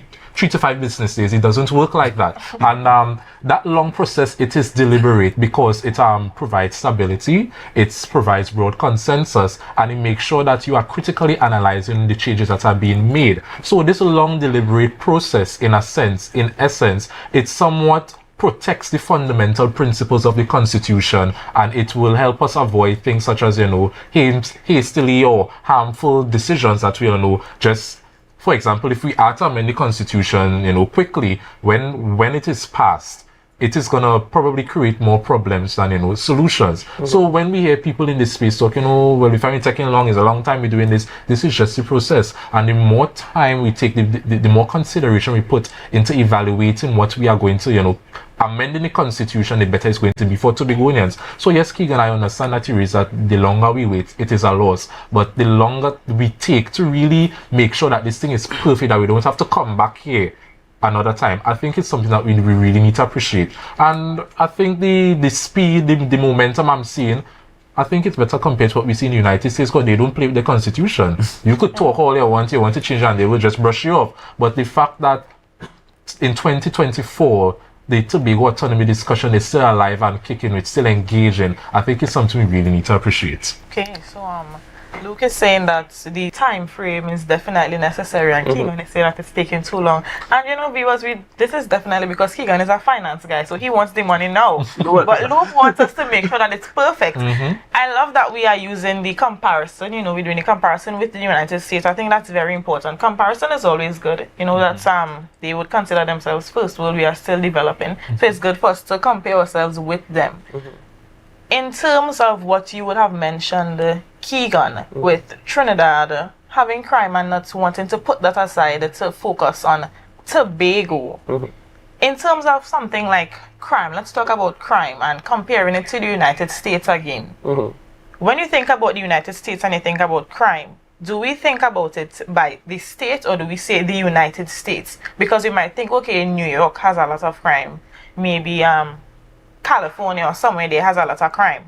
to 5 business days. It doesn't work like that. And that long process, it is deliberate, because it provides stability, it provides broad consensus, and it makes sure that you are critically analyzing the changes that are being made. So this long deliberate process, in essence, it somewhat protects the fundamental principles of the Constitution, and it will help us avoid things such as, hastily or harmful decisions that we, just, for example, if we are to amend the Constitution, quickly, when it is passed, it is going to probably create more problems than, solutions. So when we hear people in this space talking, well, if I'm taking long, it's a long time we're doing this is just the process. And the more time we take, the more consideration we put into evaluating what we are going to, amending the Constitution, the better it's going to be for Tobagonians. So yes, Keegan, I understand that you raise that the longer we wait, it is a loss. But the longer we take to really make sure that this thing is perfect, that we don't have to come back here another time, I think it's something that we really need to appreciate. And I think the speed, the momentum I'm seeing, I think it's better compared to what we see in the United States, because they don't play with the Constitution. You could talk all you want to change, and they will just brush you off. But the fact that in 2024, the Tobago autonomy discussion is still alive and kicking, it's still engaging, I think it's something we really need to appreciate. Okay, so Luke is saying that the time frame is definitely necessary, and Keegan is saying that it's taking too long. And viewers, this is definitely because Keegan is a finance guy, so he wants the money now. But Luke wants us to make sure that it's perfect. I love that we are using the comparison, we're doing the comparison with the United States. I think that's very important. Comparison is always good. That they would consider themselves first world, we are still developing. So it's good for us to compare ourselves with them. In terms of what you would have mentioned, Keegan, with Trinidad having crime and not wanting to put that aside to focus on Tobago. In terms of something like crime, let's talk about crime and comparing it to the United States again. When you think about the United States and you think about crime, do we think about it by the state, or do we say the United States? Because you might think, okay, New York has a lot of crime. Maybe California or somewhere there has a lot of crime.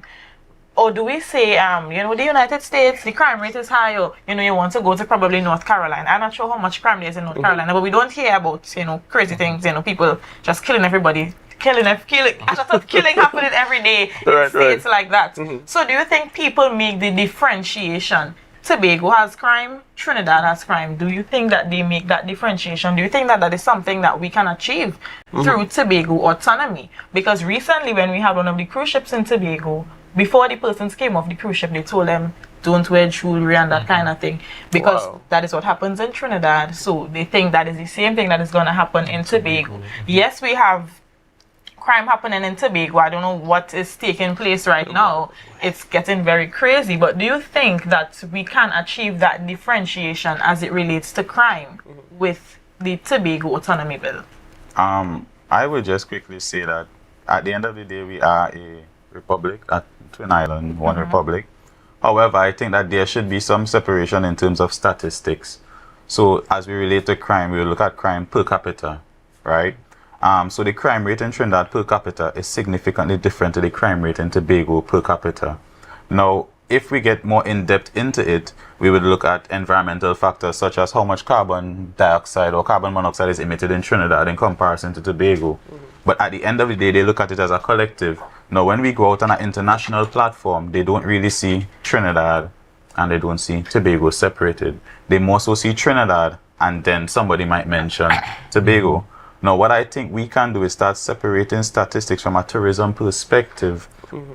Or do we say, the United States, the crime rate is high, or, you want to go to probably North Carolina. I'm not sure how much crime there is in North Carolina, but we don't hear about, crazy things, people just killing everybody. A lot of killing happening every day in states like that. So do you think people make the differentiation Tobago has crime, Trinidad has crime. Do you think that they make that differentiation? Do you think that that is something that we can achieve through Tobago autonomy? Because recently when we had one of the cruise ships in Tobago, before the persons came off the cruise ship, they told them, don't wear jewelry and that kind of thing. Because that is what happens in Trinidad. So they think that is the same thing that is going to happen in Tobago. Yes, we have crime happening in Tobago. I don't know what is taking place right now. It's getting very crazy. But do you think that we can achieve that differentiation as it relates to crime with the Tobago Autonomy Bill? I would just quickly say that at the end of the day, we are a republic, at Twin Island, one republic. However, I think that there should be some separation in terms of statistics. So as we relate to crime, we will look at crime per capita, right? So the crime rate in Trinidad per capita is significantly different to the crime rate in Tobago per capita. Now, if we get more in-depth into it, we would look at environmental factors such as how much carbon dioxide or carbon monoxide is emitted in Trinidad in comparison to Tobago. But at the end of the day, they look at it as a collective. Now, when we go out on an international platform, they don't really see Trinidad and they don't see Tobago separated. They more so see Trinidad and then somebody might mention Tobago. Now, what I think we can do is start separating statistics from a tourism perspective,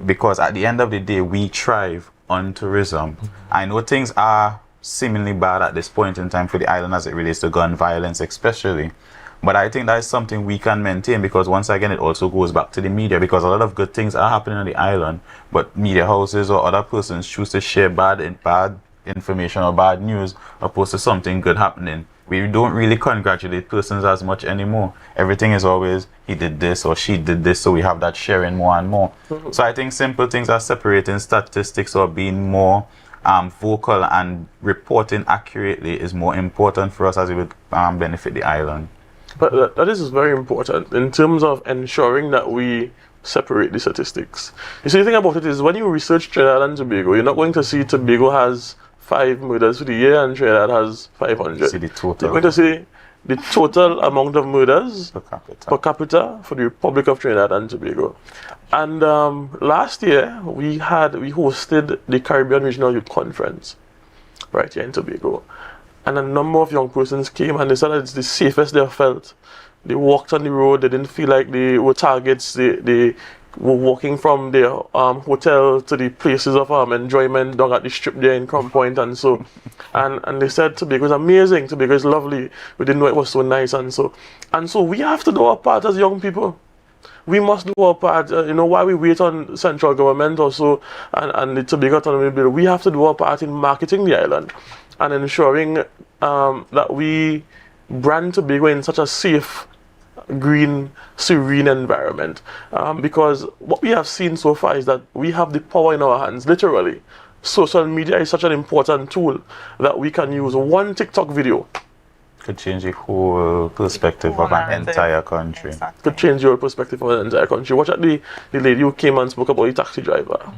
because at the end of the day, we thrive on tourism. I know things are seemingly bad at this point in time for the island as it relates to gun violence especially, but I think that is something we can maintain, because once again, it also goes back to the media, because a lot of good things are happening on the island, but media houses or other persons choose to share bad information or bad news opposed to something good happening. We don't really congratulate persons as much anymore. Everything is always, he did this or she did this, so we have that sharing more and more. So I think simple things are separating statistics or being more vocal and reporting accurately is more important for us as it would benefit the island. But that is very important in terms of ensuring that we separate the statistics. You see, the thing about it is when you research Trinidad and Tobago, you're not going to see Tobago has 5 murders for the year and Trinidad has 500. See the total. You're going to see the total amount of murders per capita for the Republic of Trinidad and Tobago. And last year, we hosted the Caribbean Regional Youth Conference right here in Tobago. And a number of young persons came and they said that it's the safest they have felt. They walked on the road, they didn't feel like they were targets, they were walking from their hotel to the places of enjoyment down at the strip there in Crown Point and so. And they said Tobago is amazing, Tobago is lovely, we didn't know it was so nice and so. And so we have to do our part as young people. We must do our part, while we wait on central government or so and the Tobago Autonomy Bill, we have to do our part in marketing the island and ensuring that we brand Tobago in such a safe, green, serene environment. Because what we have seen so far is that we have the power in our hands, literally. Social media is such an important tool that we can use. One TikTok video could change the whole perspective of an entire country. Exactly. Could change your perspective of an entire country. Watch out the lady who came and spoke about the taxi driver.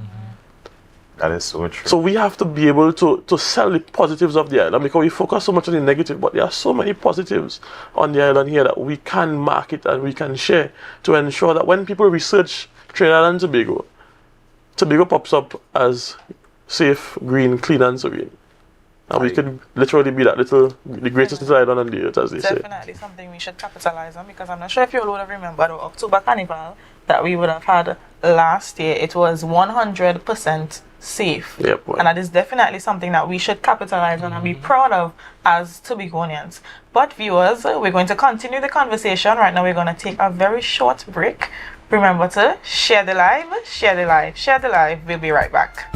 That is so true. So we have to be able to sell the positives of the island, because we focus so much on the negative, but there are so many positives on the island here that we can market and we can share to ensure that when people research Trinidad and Tobago, Tobago pops up as safe, green, clean and serene. And we could literally be the greatest little island on the earth, as they say. Definitely something we should capitalize on, because I'm not sure if you all would have remembered the October Carnival that we would have had last year. It was 100% safe. Yep, and that is definitely something that we should capitalize on and be proud of as Tobagonians. But viewers, we're going to continue the conversation. Right now we're going to take a very short break. Remember to share the live, share the live, share the live. We'll be right back.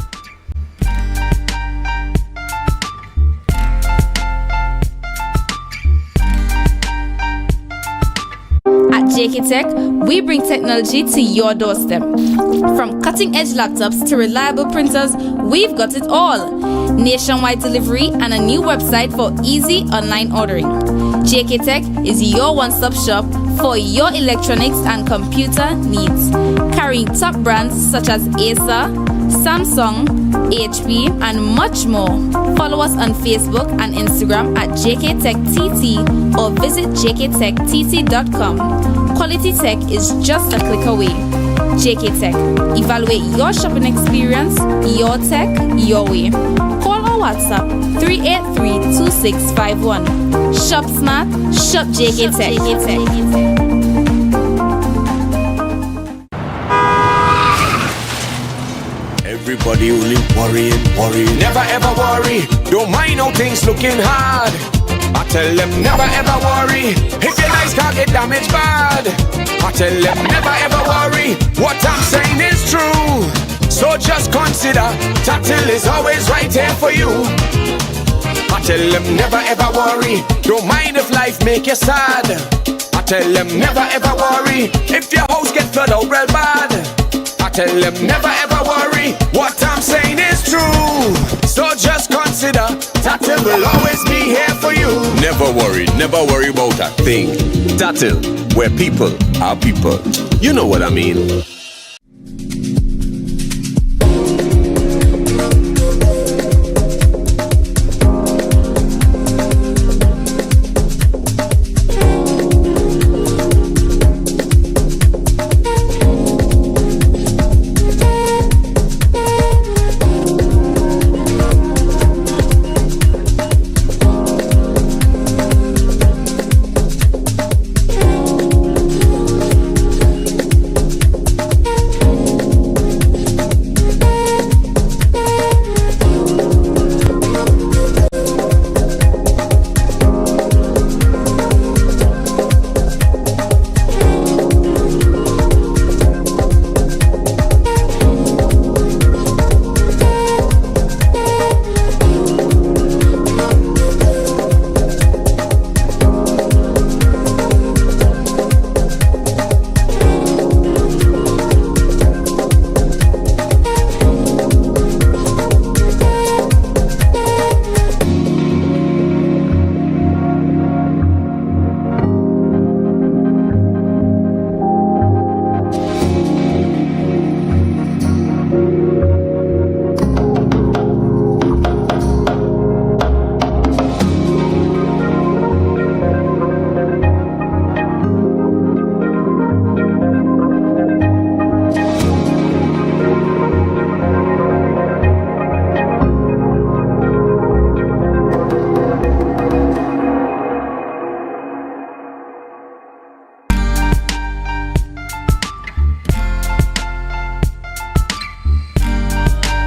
At JK Tech, we bring technology to your doorstep. From cutting-edge laptops to reliable printers, we've got it all. Nationwide delivery and a new website for easy online ordering. JK Tech is your one-stop shop for your electronics and computer needs. Carrying top brands such as Acer, Samsung, HP, and much more. Follow us on Facebook and Instagram at JKTechTT or visit jktechtt.com. Quality tech is just a click away. JK Tech. Evaluate your shopping experience, your tech, your way. Call our WhatsApp 383-2651. Shop smart, shop JK Tech. Everybody only worrying. Never ever worry. Don't mind how things looking hard. I tell them never ever worry. If your nice car get damaged bad, I tell them never ever worry. What I'm saying is true. So just consider Tatil is always right here for you. I tell them never ever worry. Don't mind if life make you sad. I tell them never ever worry. If your house get flooded out real bad, I tell them never ever worry. What I'm saying is true. So just consider Tatil will always be here for you. Never worry about a thing. Tatil, where people are people. You know what I mean.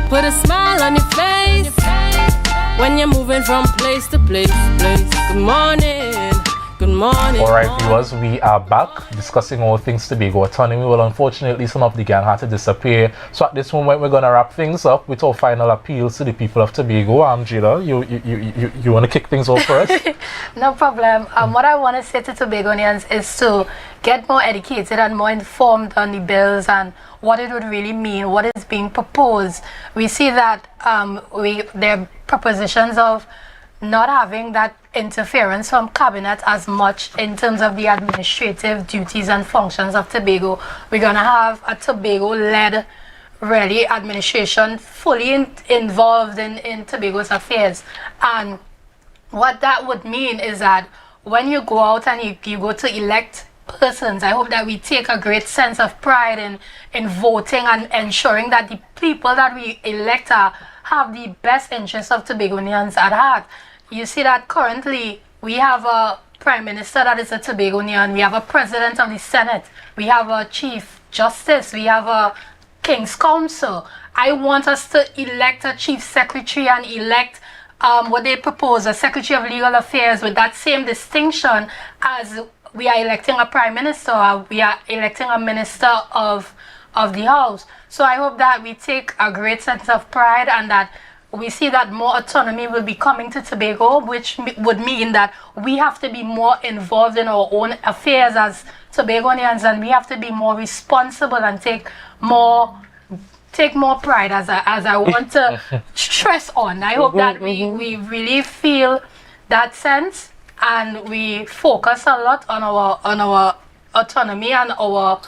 Put a smile on your face when you're moving from place to place. Good morning. Good morning. Alright viewers, we are back discussing all things Tobago autonomy. Well, unfortunately some of the gang had to disappear, so at this moment we're going to wrap things up with our final appeals to the people of Tobago. Jada, you want to kick things off for us? No problem. What I want to say to Tobagonians is to get more educated and more informed on the bills and what it would really mean, what is being proposed. We see that there are propositions of not having that interference from cabinet as much in terms of the administrative duties and functions of Tobago. We're going to have a Tobago-led really administration fully involved in Tobago's affairs. And what that would mean is that when you go out and you go to elect persons, I hope that we take a great sense of pride in voting and ensuring that the people that we elect have the best interests of Tobagonians at heart. You see that currently we have a Prime Minister that is a Tobagonian, we have a President of the Senate, we have a Chief Justice, we have a King's Council. I want us to elect a Chief Secretary and elect what they propose, a Secretary of Legal Affairs with that same distinction as we are electing a Prime Minister or we are electing a Minister of the House. So I hope that we take a great sense of pride and that we see that more autonomy will be coming to Tobago, which would mean that we have to be more involved in our own affairs as Tobagonians, and we have to be more responsible and take more pride, as I want to stress on. I hope that we really feel that sense and we focus a lot on our autonomy and our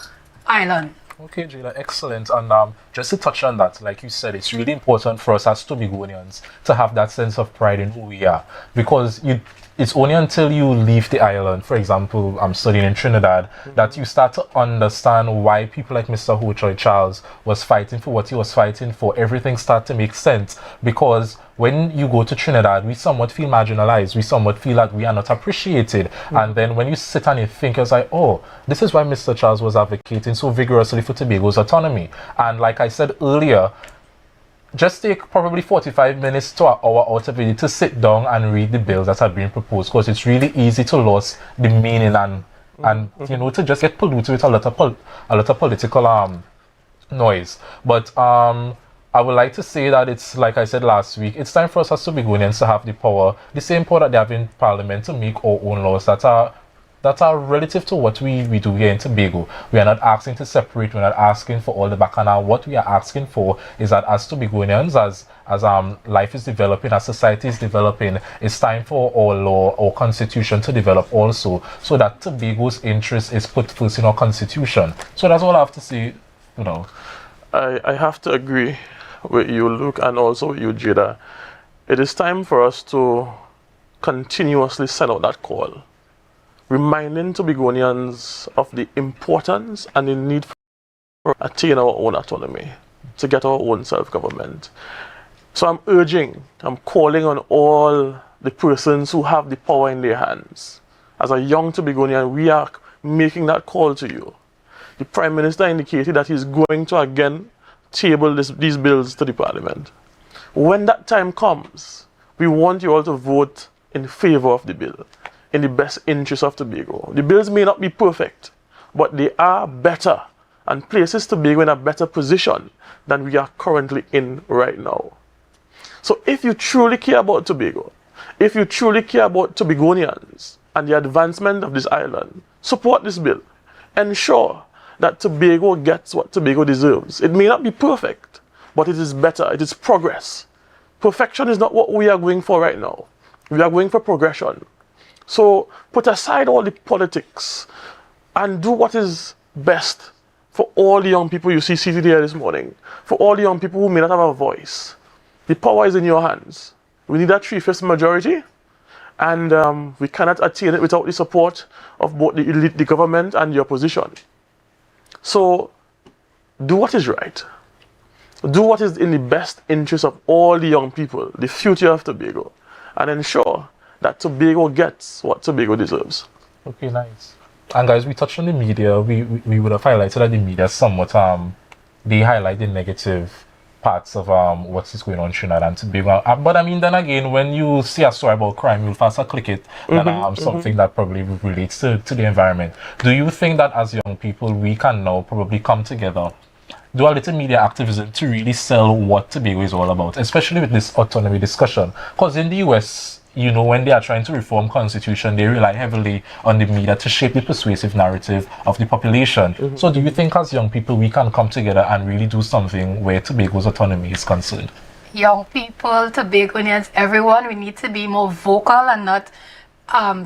island. Okay, Jada, excellent. And just to touch on that, like you said, it's really important for us as Tobagonians to have that sense of pride in who we are, because it's only until you leave the island, for example, I'm studying in Trinidad, that you start to understand why people like Mr. Ho Choi Charles was fighting for what he was fighting for. Everything starts to make sense, because when you go to Trinidad, we somewhat feel marginalized. We somewhat feel like we are not appreciated. And then when you sit and you think, it's like, oh, this is why Mr. Charles was advocating so vigorously for Tobago's autonomy. And like I said earlier, just take probably 45 minutes to an hour out of it to sit down and read the bills that are being proposed, because it's really easy to lose the meaning and you know, to just get polluted with a lot of political noise. But I would like to say that it's, like I said last week, it's time for us as Tobagonians to have the power, the same power that they have in Parliament, to make our own laws that are relative to what we do here in Tobago. We are not asking to separate, we're not asking for all the bacchanal. What we are asking for is that as Tobagonians, as life is developing, as society is developing, it's time for our law, our constitution to develop also, so that Tobago's interest is put first in our constitution. So that's all I have to say, you know. I have to agree with you, Luke, and also with you, Jada. It is time for us to continuously send out that call, reminding Tobagonians of the importance and the need for attaining our own autonomy, to get our own self-government. So I'm calling on all the persons who have the power in their hands. As a young Tobagonian, we are making that call to you. The Prime Minister indicated that he's going to again table these bills to the Parliament. When that time comes, we want you all to vote in favor of the bill, in the best interest of Tobago. The bills may not be perfect, but they are better and places Tobago in a better position than we are currently in right now. So if you truly care about Tobago, if you truly care about Tobagonians and the advancement of this island, support this bill. Ensure that Tobago gets what Tobago deserves. It may not be perfect, but it is better. It is progress. Perfection is not what we are going for right now. We are going for progression. So put aside all the politics and do what is best for all the young people you see seated here this morning, for all the young people who may not have a voice. The power is in your hands. We need that 3/5 majority, and we cannot attain it without the support of both the government and the opposition. So do what is right. Do what is in the best interest of all the young people, the future of Tobago, and ensure that Tobago gets what Tobago deserves. Okay, nice. And guys, we touched on the media. We would have highlighted that the media somewhat they highlight the negative parts of what is going on in Trinidad and Tobago. But I mean, then again, when you see a story about crime, you'll faster click it than something that probably relates to the environment. Do you think that as young people, we can now probably come together, do a little media activism to really sell what Tobago is all about, especially with this autonomy discussion? Because in the US, you know, when they are trying to reform constitution, they rely heavily on the media to shape the persuasive narrative of the population. So do you think as young people we can come together and really do something where Tobago's autonomy is concerned? Young people, Tobagonians, everyone, we need to be more vocal and not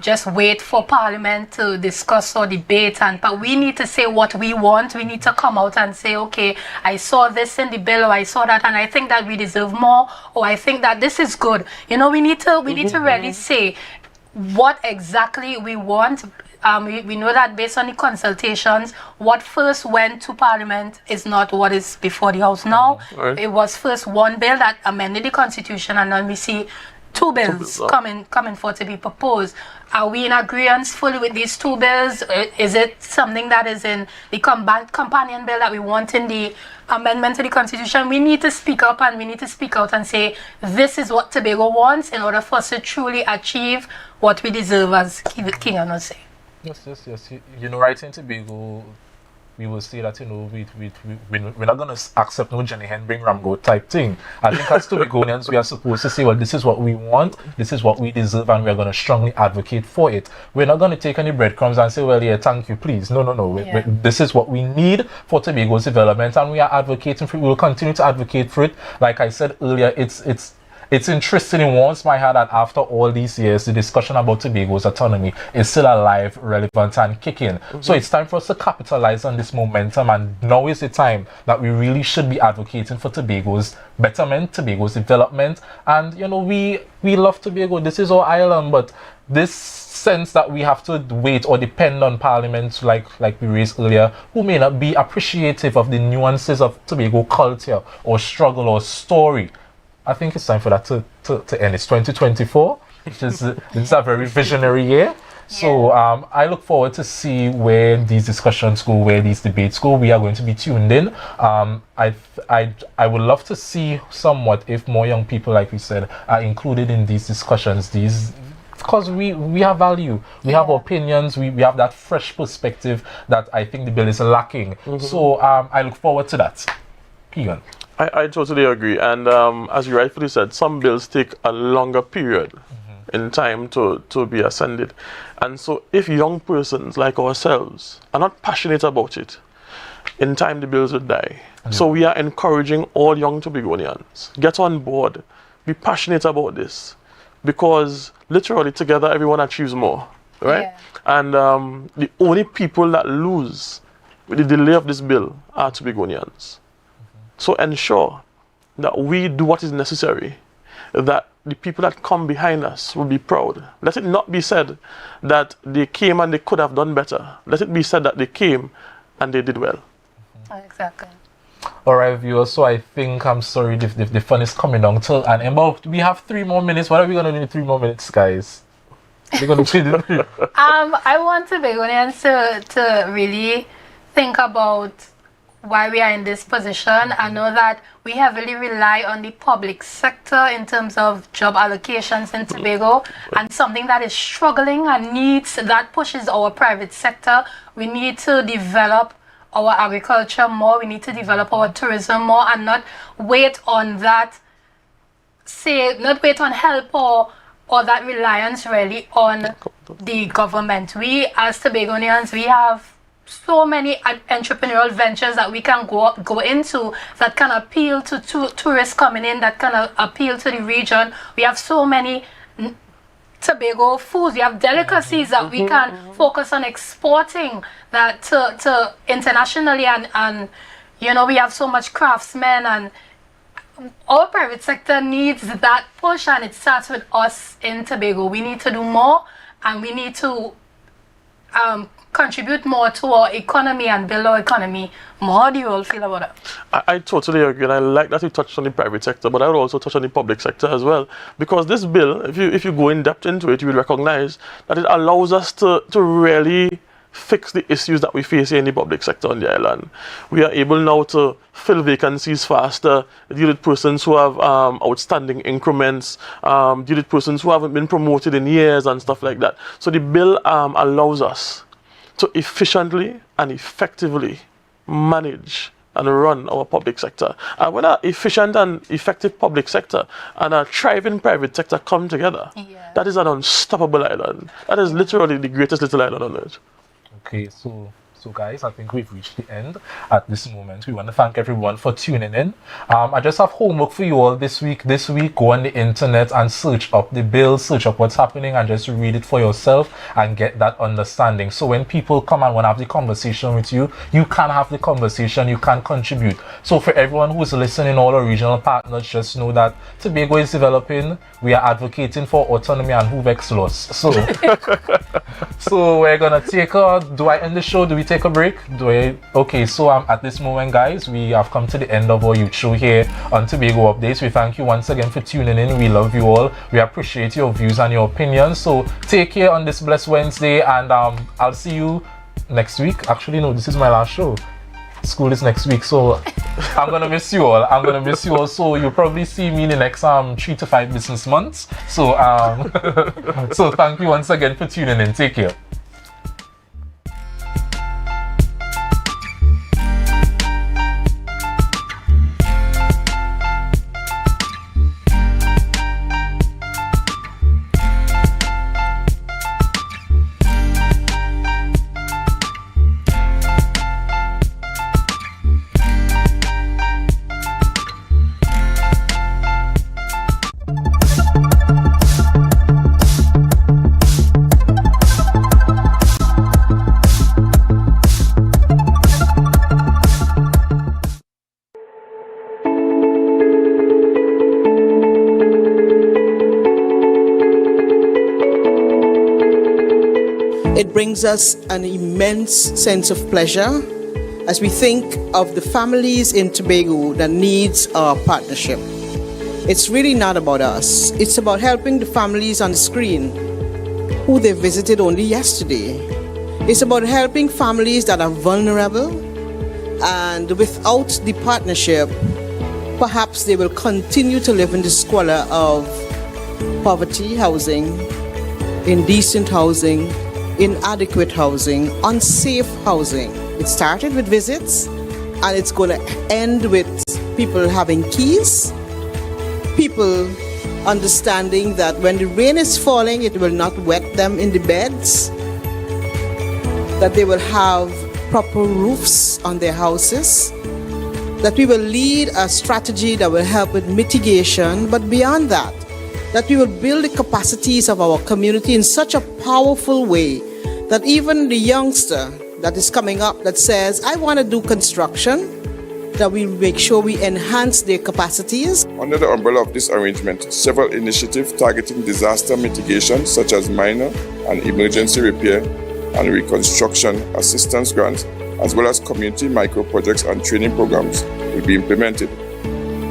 just wait for Parliament to discuss or debate, but we need to say what we want. We need to come out and say, okay, I saw this in the bill, or I saw that, and I think that we deserve more, or I think that this is good. You know, we need to really say what exactly we want. We know that based on the consultations, what first went to Parliament is not what is before the House now. Right. It was first one bill that amended the Constitution, and then we see two bills coming for to be proposed. Are we in agreement fully with these two bills? Is it something that is in the companion bill that we want in the amendment to the Constitution? We need to speak up, and we need to speak out and say this is what Tobago wants in order for us to truly achieve what we deserve, as King Arnold say. Yes. You know, right in Tobago, we will say that, you know, we're not going to accept no Jenny Hen bring Ramgo type thing. I think as Tobagonians, we are supposed to say, well, this is what we want, this is what we deserve, and we're going to strongly advocate for it. We're not going to take any breadcrumbs and say, well, yeah, thank you, please. No. This is what we need for Tobago's development, and we are advocating for it. We will continue to advocate for it. Like I said earlier, it's it's interesting. It warms my heart that after all these years, the discussion about Tobago's autonomy is still alive, relevant, and kicking. So it's time for us to capitalize on this momentum, and now is the time that we really should be advocating for Tobago's betterment, Tobago's development. And you know, we love Tobago. This is our island, but this sense that we have to wait or depend on Parliament, like we raised earlier, who may not be appreciative of the nuances of Tobago culture or struggle or story. I think it's time for that to end. It's 2024, which is this is a very visionary year. So I look forward to see where these discussions go, where these debates go. We are going to be tuned in. I would love to see somewhat if more young people, like we said, are included in these discussions. Because we have value, we have opinions, we have that fresh perspective that I think the bill is lacking. So I look forward to that. Keegan. I totally agree, and as you rightfully said, some bills take a longer period in time to be ascended. And so if young persons like ourselves are not passionate about it, in time the bills will die. So we are encouraging all young Tobagonians, get on board, be passionate about this, because literally together everyone achieves more, right? And the only people that lose with the delay of this bill are Tobagonians. So ensure that we do what is necessary, that the people that come behind us will be proud. Let it not be said that they came and they could have done better. Let it be said that they came and they did well. Exactly. All right, viewers. So I think, I'm sorry, the fun is coming down till an end. But we have 3 more minutes. What are we going to do in 3 more minutes, guys? We're going to do 3. I want Tobagonians to really think about why we are in this position. I know that we heavily rely on the public sector in terms of job allocations in Tobago, and something that is struggling and needs that pushes our private sector. We need to develop our agriculture more, we need to develop our tourism more, and not wait on that, not wait on help or that reliance really on the government. We as Tobagonians, we have so many entrepreneurial ventures that we can go into that can appeal to tourists coming in, that can appeal to the region. We have so many Tobago foods, we have delicacies that we can focus on exporting that to internationally, and you know, we have so much craftsmen, and our private sector needs that push, and it starts with us in Tobago. We need to do more, and we need to contribute more to our economy and build our economy more. How do you all feel about it? I totally agree, and I like that you touched on the private sector, but I would also touch on the public sector as well, because this bill, if you go in depth into it, you will recognize that it allows us to really fix the issues that we face here in the public sector on the island. We are able now to fill vacancies faster, deal with persons who have outstanding increments, deal with persons who haven't been promoted in years and stuff like that. So the bill allows us to efficiently and effectively manage and run our public sector. And when an efficient and effective public sector and a thriving private sector come together, that is an unstoppable island. That is literally the greatest little island on earth. Okay, so guys, I think we've reached the end at this moment. We want to thank everyone for tuning in. I just have homework for you all this week. This week, go on the internet and search up the bill, search up what's happening, and just read it for yourself and get that understanding. So when people come and want to have the conversation with you, you can have the conversation, you can contribute. So for everyone who's listening, all our regional partners, just know that Tobago is developing. We are advocating for autonomy and Hoovex loss. So so we're gonna take do I end the show? Do we take a break? Okay, so at this moment, guys, we have come to the end of our youth show here on Tobago Updates. We thank you once again for tuning in. We love you all. We appreciate your views and your opinions. So take care on this blessed Wednesday, and I'll see you next week. Actually, no, this is my last show. School is next week, so I'm gonna miss you all. So you'll probably see me in the next 3 to 5 business months. So so thank you once again for tuning in. Take care. It brings us an immense sense of pleasure as we think of the families in Tobago that needs our partnership. It's really not about us. It's about helping the families on the screen who they visited only yesterday. It's about helping families that are vulnerable, and without the partnership, perhaps they will continue to live in the squalor of poverty housing, indecent housing, inadequate housing, unsafe housing. It started with visits, and it's going to end with people having keys, people understanding that when the rain is falling, it will not wet them in the beds, that they will have proper roofs on their houses, that we will lead a strategy that will help with mitigation, but beyond that, that we will build the capacities of our community in such a powerful way that even the youngster that is coming up that says, I want to do construction, that we make sure we enhance their capacities. Under the umbrella of this arrangement, several initiatives targeting disaster mitigation, such as minor and emergency repair and reconstruction assistance grants, as well as community micro-projects and training programs, will be implemented.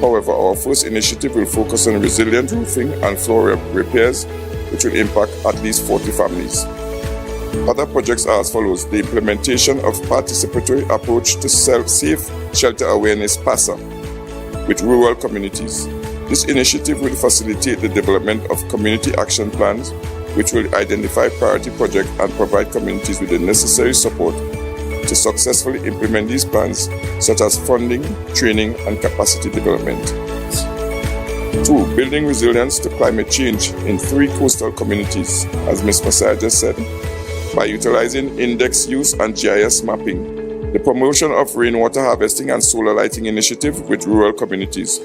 However, our first initiative will focus on resilient roofing and floor repairs, which will impact at least 40 families. Other projects are as follows: the implementation of participatory approach to safe shelter awareness PASA with rural communities. This initiative will facilitate the development of community action plans, which will identify priority projects and provide communities with the necessary support to successfully implement these plans, such as funding, training, and capacity development. 2. Building resilience to climate change in 3 coastal communities, as Ms. Messiah just said, by utilizing index use and GIS mapping, the promotion of rainwater harvesting and solar lighting initiative with rural communities.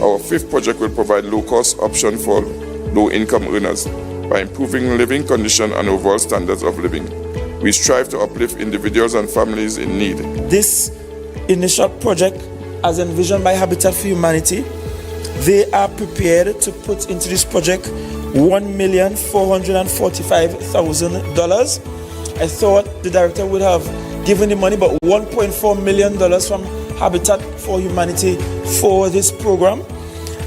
Our 5th project will provide low-cost option for low-income earners by improving living conditions and overall standards of living. We strive to uplift individuals and families in need. This initial project, as envisioned by Habitat for Humanity, they are prepared to put into this project $1,445,000. I thought the director would have given the money, but $1.4 million from Habitat for Humanity for this program.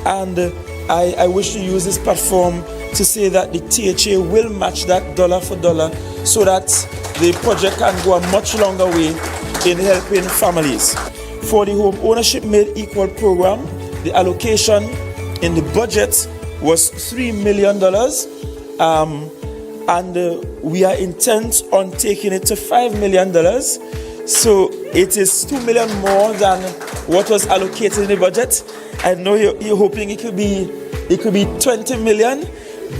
And I wish to use this platform to say that the THA will match that dollar for dollar so that the project can go a much longer way in helping families. For the Home Ownership Made Equal program, the allocation in the budget was $3 million, and we are intent on taking it to $5 million. So it is $2 million more than what was allocated in the budget. I know you're hoping it could be 20 million,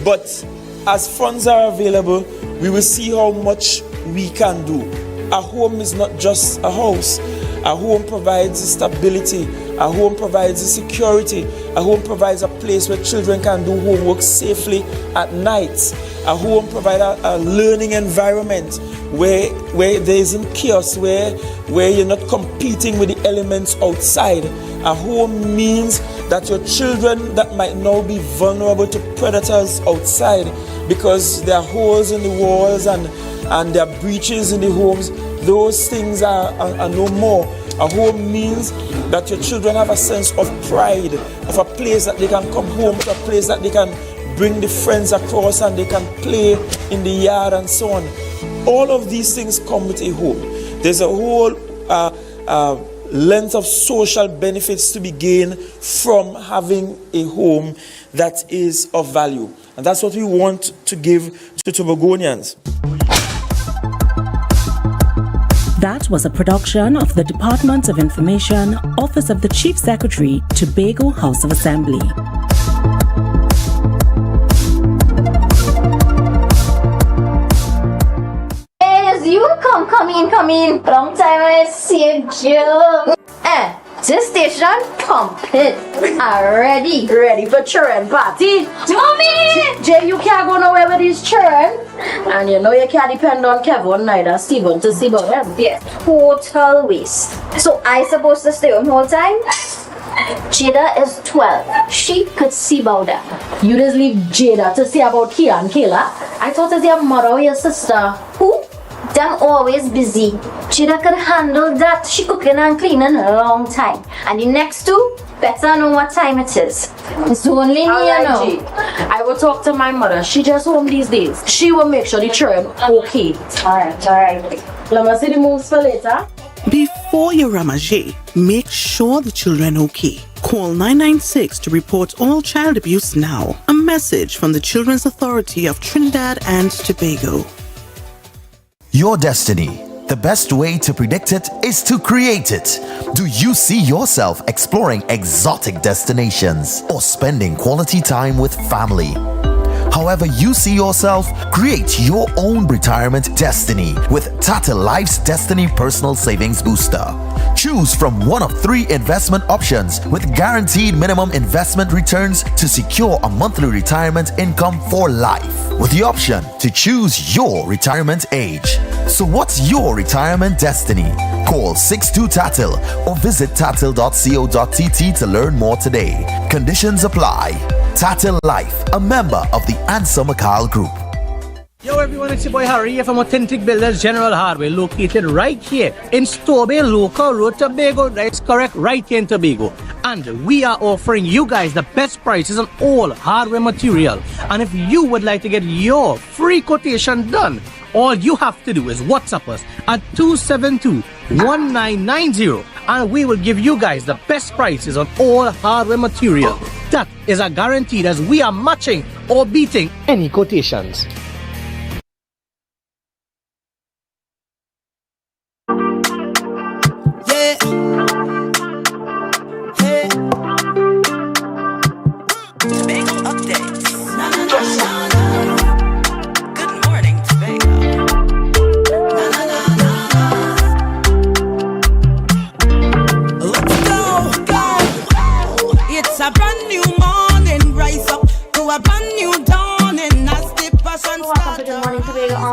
but as funds are available, we will see how much we can do. A home is not just a house. A home provides stability. A home provides security. A home provides a place where children can do homework safely at night. A home provides a learning environment where there isn't chaos, where you're not competing with the elements outside. A home means that your children that might now be vulnerable to predators outside because there are holes in the walls and there are breaches in the homes, those things are no more. A home means that your children have a sense of pride, of a place that they can come home to, a place that they can bring the friends across and they can play in the yard and so on. All of these things come with a home. There's a whole length of social benefits to be gained from having a home that is of value. And that's what we want to give to Tobagonians. That was a production of the Department of Information, Office of the Chief Secretary, Tobago House of Assembly. Yes, you come in. Long time I see you. This station pumping. Ready for children party. Tommy! Jay, you can't go nowhere with these children. And you know you can't depend on Kevin neither Stephen to see about them. Yeah. Total waste. So I supposed to stay home whole time? Jada is 12. She could see about that. You just leave Jada to see about Kira and Kayla. I thought it was your mother or your sister. Who? Them always busy. Jada could handle that. She cooking and cleaning a long time. And the next two, better know what time it is. It's only me, you know. I will talk to my mother. She just home these days. She will make sure the children okay. Alright. Let me see the moves for later. Before you ramage, make sure the children okay. Call 996 to report all child abuse now. A message from the Children's Authority of Trinidad and Tobago. Your destiny. The best way to predict it is to create it. Do you see yourself exploring exotic destinations or spending quality time with family? However you see yourself, create your own retirement destiny with Tata Life's Destiny Personal Savings Booster. Choose from one of 3 investment options with guaranteed minimum investment returns to secure a monthly retirement income for life, with the option to choose your retirement age. So what's your retirement destiny? Call 62TATIL or visit tatil.co.tt to learn more today. Conditions apply. Tatil Life, a member of the Ansa Makal Group. Yo everyone, it's your boy Harry here from Authentic Builders General Hardware, located right here in Tobago, Local Road, Tobago. That's correct, right here in Tobago. And we are offering you guys the best prices on all hardware material. And if you would like to get your free quotation done, all you have to do is WhatsApp us at 272-1990 and we will give you guys the best prices on all hardware material. That is a guaranteed, as we are matching or beating any quotations.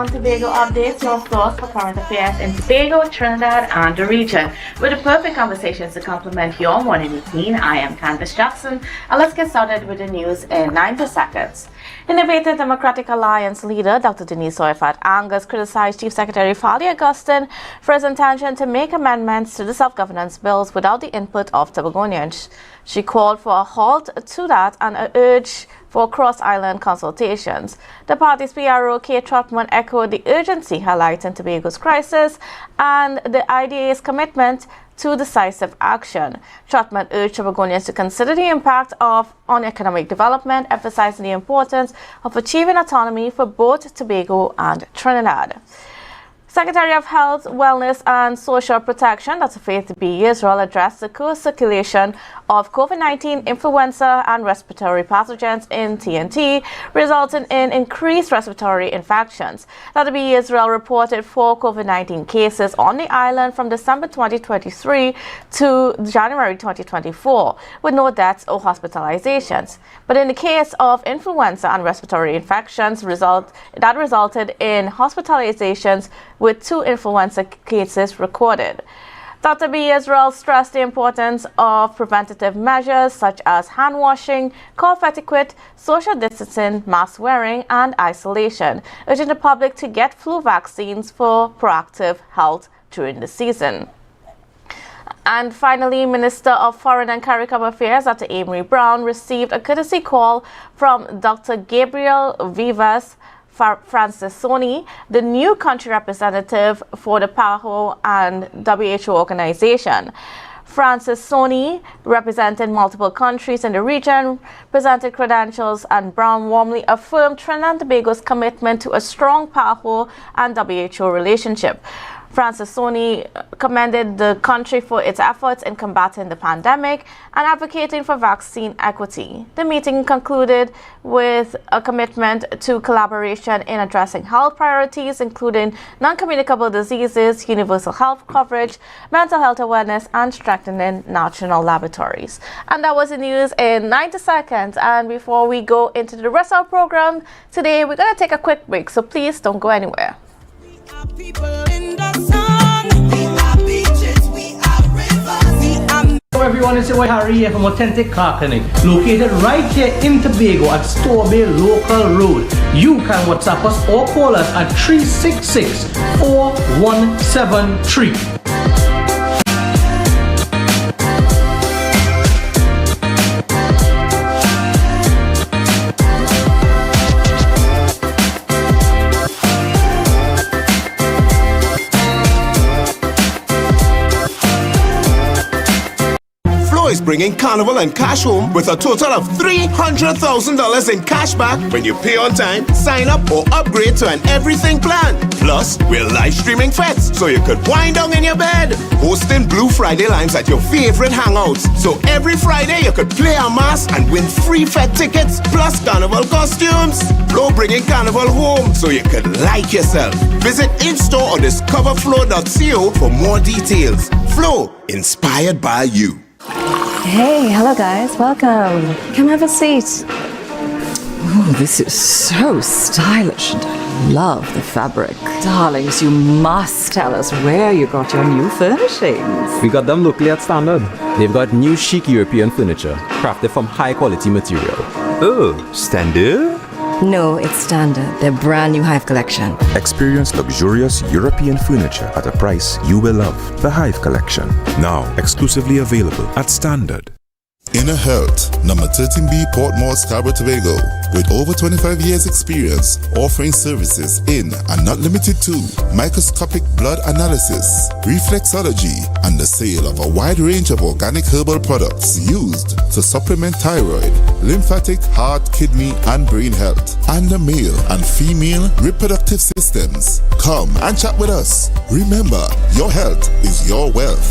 Tobago updates, your source for current affairs in Tobago, Trinidad, and the region. With the perfect conversations to complement your morning routine, I am Candice Jackson, and let's get started with the news in 90 seconds. Innovative Democratic Alliance leader Dr. Denise Soifat Angus criticized Chief Secretary Fali Augustine for his intention to make amendments to the self-governance bills without the input of Tobagonians. She called for a halt to that and urged for cross-island consultations. The party's PRO, Kate Trotman, echoed the urgency highlighting Tobago's crisis and the IDA's commitment to decisive action. Trotman urged Tobagonians to consider the impact on economic development, emphasizing the importance of achieving autonomy for both Tobago and Trinidad. Secretary of Health, Wellness and Social Protection, Dr. Faith B. Israel, addressed the co-circulation of COVID-19 influenza and respiratory pathogens in TNT, resulting in increased respiratory infections. Dr. B. Israel reported 4 COVID-19 cases on the island from December 2023 to January 2024, with no deaths or hospitalizations. But in the case of influenza and respiratory infections, that resulted in hospitalizations, with 2 influenza cases recorded. Dr. B. Israel stressed the importance of preventative measures such as hand washing, cough etiquette, social distancing, mask wearing, and isolation, urging the public to get flu vaccines for proactive health during the season. And finally, Minister of Foreign and CARICOM Affairs, Dr. Amory Brown, received a courtesy call from Dr. Gabriel Vivas Francesoni, the new country representative for the PAHO and WHO organization. Francesoni represented multiple countries in the region, presented credentials, and Brown warmly affirmed Trinidad and Tobago's commitment to a strong PAHO and WHO relationship. Francesoni commended the country for its efforts in combating the pandemic and advocating for vaccine equity. The meeting concluded with a commitment to collaboration in addressing health priorities, including non-communicable diseases, universal health coverage, mental health awareness, and strengthening national laboratories. And that was the news in 90 seconds. And before we go into the rest of our program today, we're going to take a quick break, so please don't go anywhere. People in the sun, we are beaches, we are rivers, we are Yo everyone, it's your boy Harry here from Authentic Car Clinic, located right here in Tobago at Tobago Local Road. You can WhatsApp us or call us at 366-4173. Is bringing Carnival and cash home with a total of $300,000 in cash back when you pay on time, sign up or upgrade to an everything plan. Plus, we're live streaming fets so you could wind down in your bed, hosting Blue Friday lives at your favorite hangouts. So every Friday you could play a mass and win free fet tickets plus Carnival costumes. Flow bringing Carnival home so you could like yourself. Visit in-store or discoverflow.co for more details. Flow, inspired by you. Hey, hello guys, welcome. Come have a seat. Oh, this is so stylish and I love the fabric. Darlings, you must tell us where you got your new furnishings. We got them locally at Standard. They've got new chic European furniture, crafted from high quality material. Oh, Standard? No, it's Standard, their brand new Hive collection. Experience luxurious European furniture at a price you will love. The Hive collection, now exclusively available at Standard. Inner Health, number 13B Portmore, Scarborough, Tobago, with over 25 years experience offering services in and not limited to microscopic blood analysis, reflexology, and the sale of a wide range of organic herbal products used to supplement thyroid, lymphatic, heart, kidney, and brain health, and the male and female reproductive systems. Come and chat with us. Remember, your health is your wealth.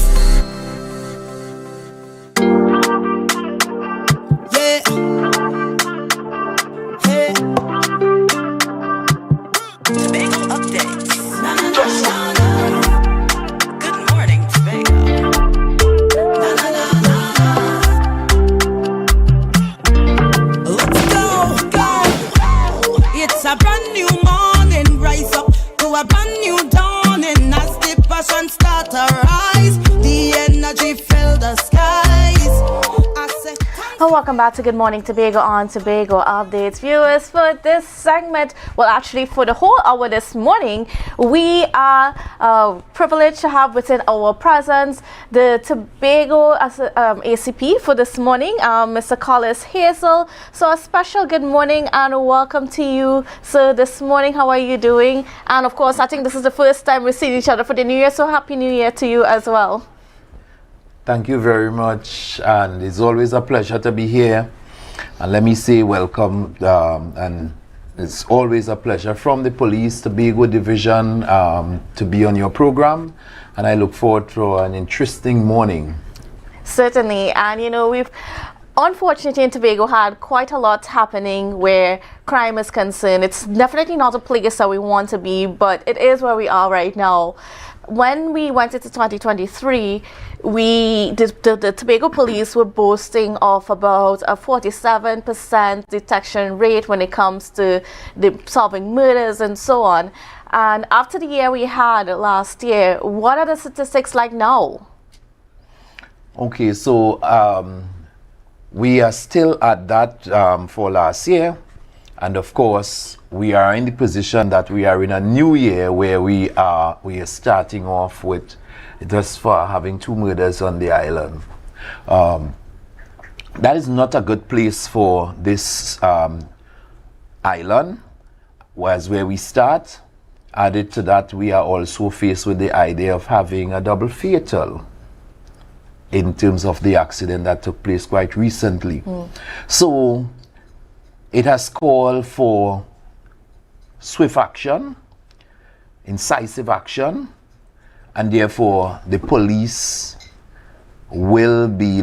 Welcome back to Good Morning Tobago on Tobago Updates. Viewers, for this segment, well actually for the whole hour this morning, we are privileged to have within our presence the Tobago ACP for this morning, Mr. Collis Hazel. So a special good morning and welcome to you, sir, this morning. How are you doing? And of course, I think this is the first time we've seen each other for the New Year, so Happy New Year to you as well. Thank you very much, and it's always a pleasure to be here. And let me say welcome, and it's always a pleasure from the Police Tobago Division to be on your program, and I look forward to an interesting morning. Certainly, and you know, we've unfortunately in Tobago had quite a lot happening where crime is concerned. It's definitely not a place that we want to be, but it is where we are right now. When we went into 2023, the Tobago Police were boasting of about a 47% detection rate when it comes to solving murders and so on. And after the year we had last year, what are the statistics like now? Okay, so we are still at that for last year. And of course, we are in the position that we are in a new year where we are starting off with just for having 2 murders on the island. That is not a good place for this island, was where we start. Added to that, we are also faced with the idea of having a double fatal in terms of the accident that took place quite recently. So it has called for swift action, incisive action, and therefore the police will be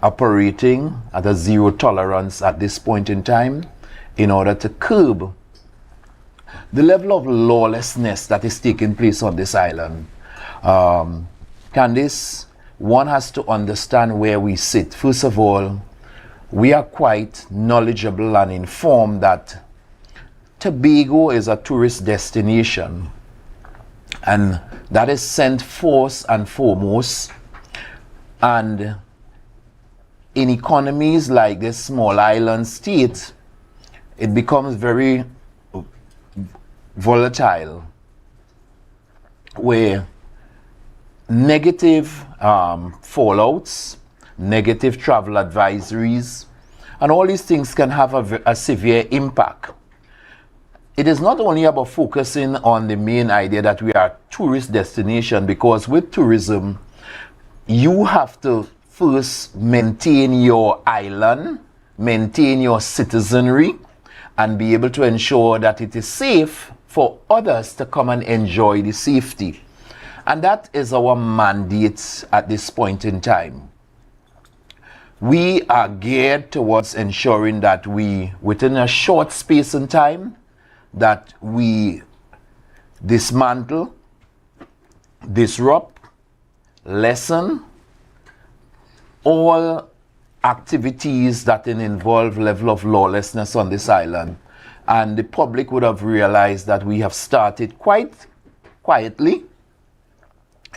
operating at a zero tolerance at this point in time in order to curb the level of lawlessness that is taking place on this island. Candice, one has to understand where we sit. First of all, we are quite knowledgeable and informed that Tobago is a tourist destination, and that is sent first and foremost And in economies like this small island state, it becomes very volatile, where negative fallouts, negative travel advisories, and all these things can have a severe impact. It is not only about focusing on the main idea that we are a tourist destination, because with tourism, you have to first maintain your island, maintain your citizenry, and be able to ensure that it is safe for others to come and enjoy the safety. And that is our mandate at this point in time. We are geared towards ensuring that we, within a short space in time, that we dismantle, disrupt, lessen all activities that involve level of lawlessness on this island. And the public would have realized that we have started quite quietly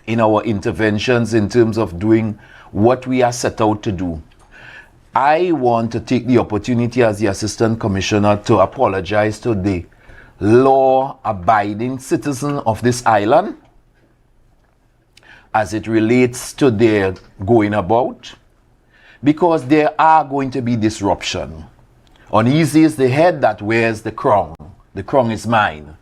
in our interventions in terms of doing what we are set out to do. I want to take the opportunity as the Assistant Commissioner to apologize to the law-abiding citizen of this island as it relates to their going about, because there are going to be disruption. Uneasy is the head that wears the crown. The crown is mine.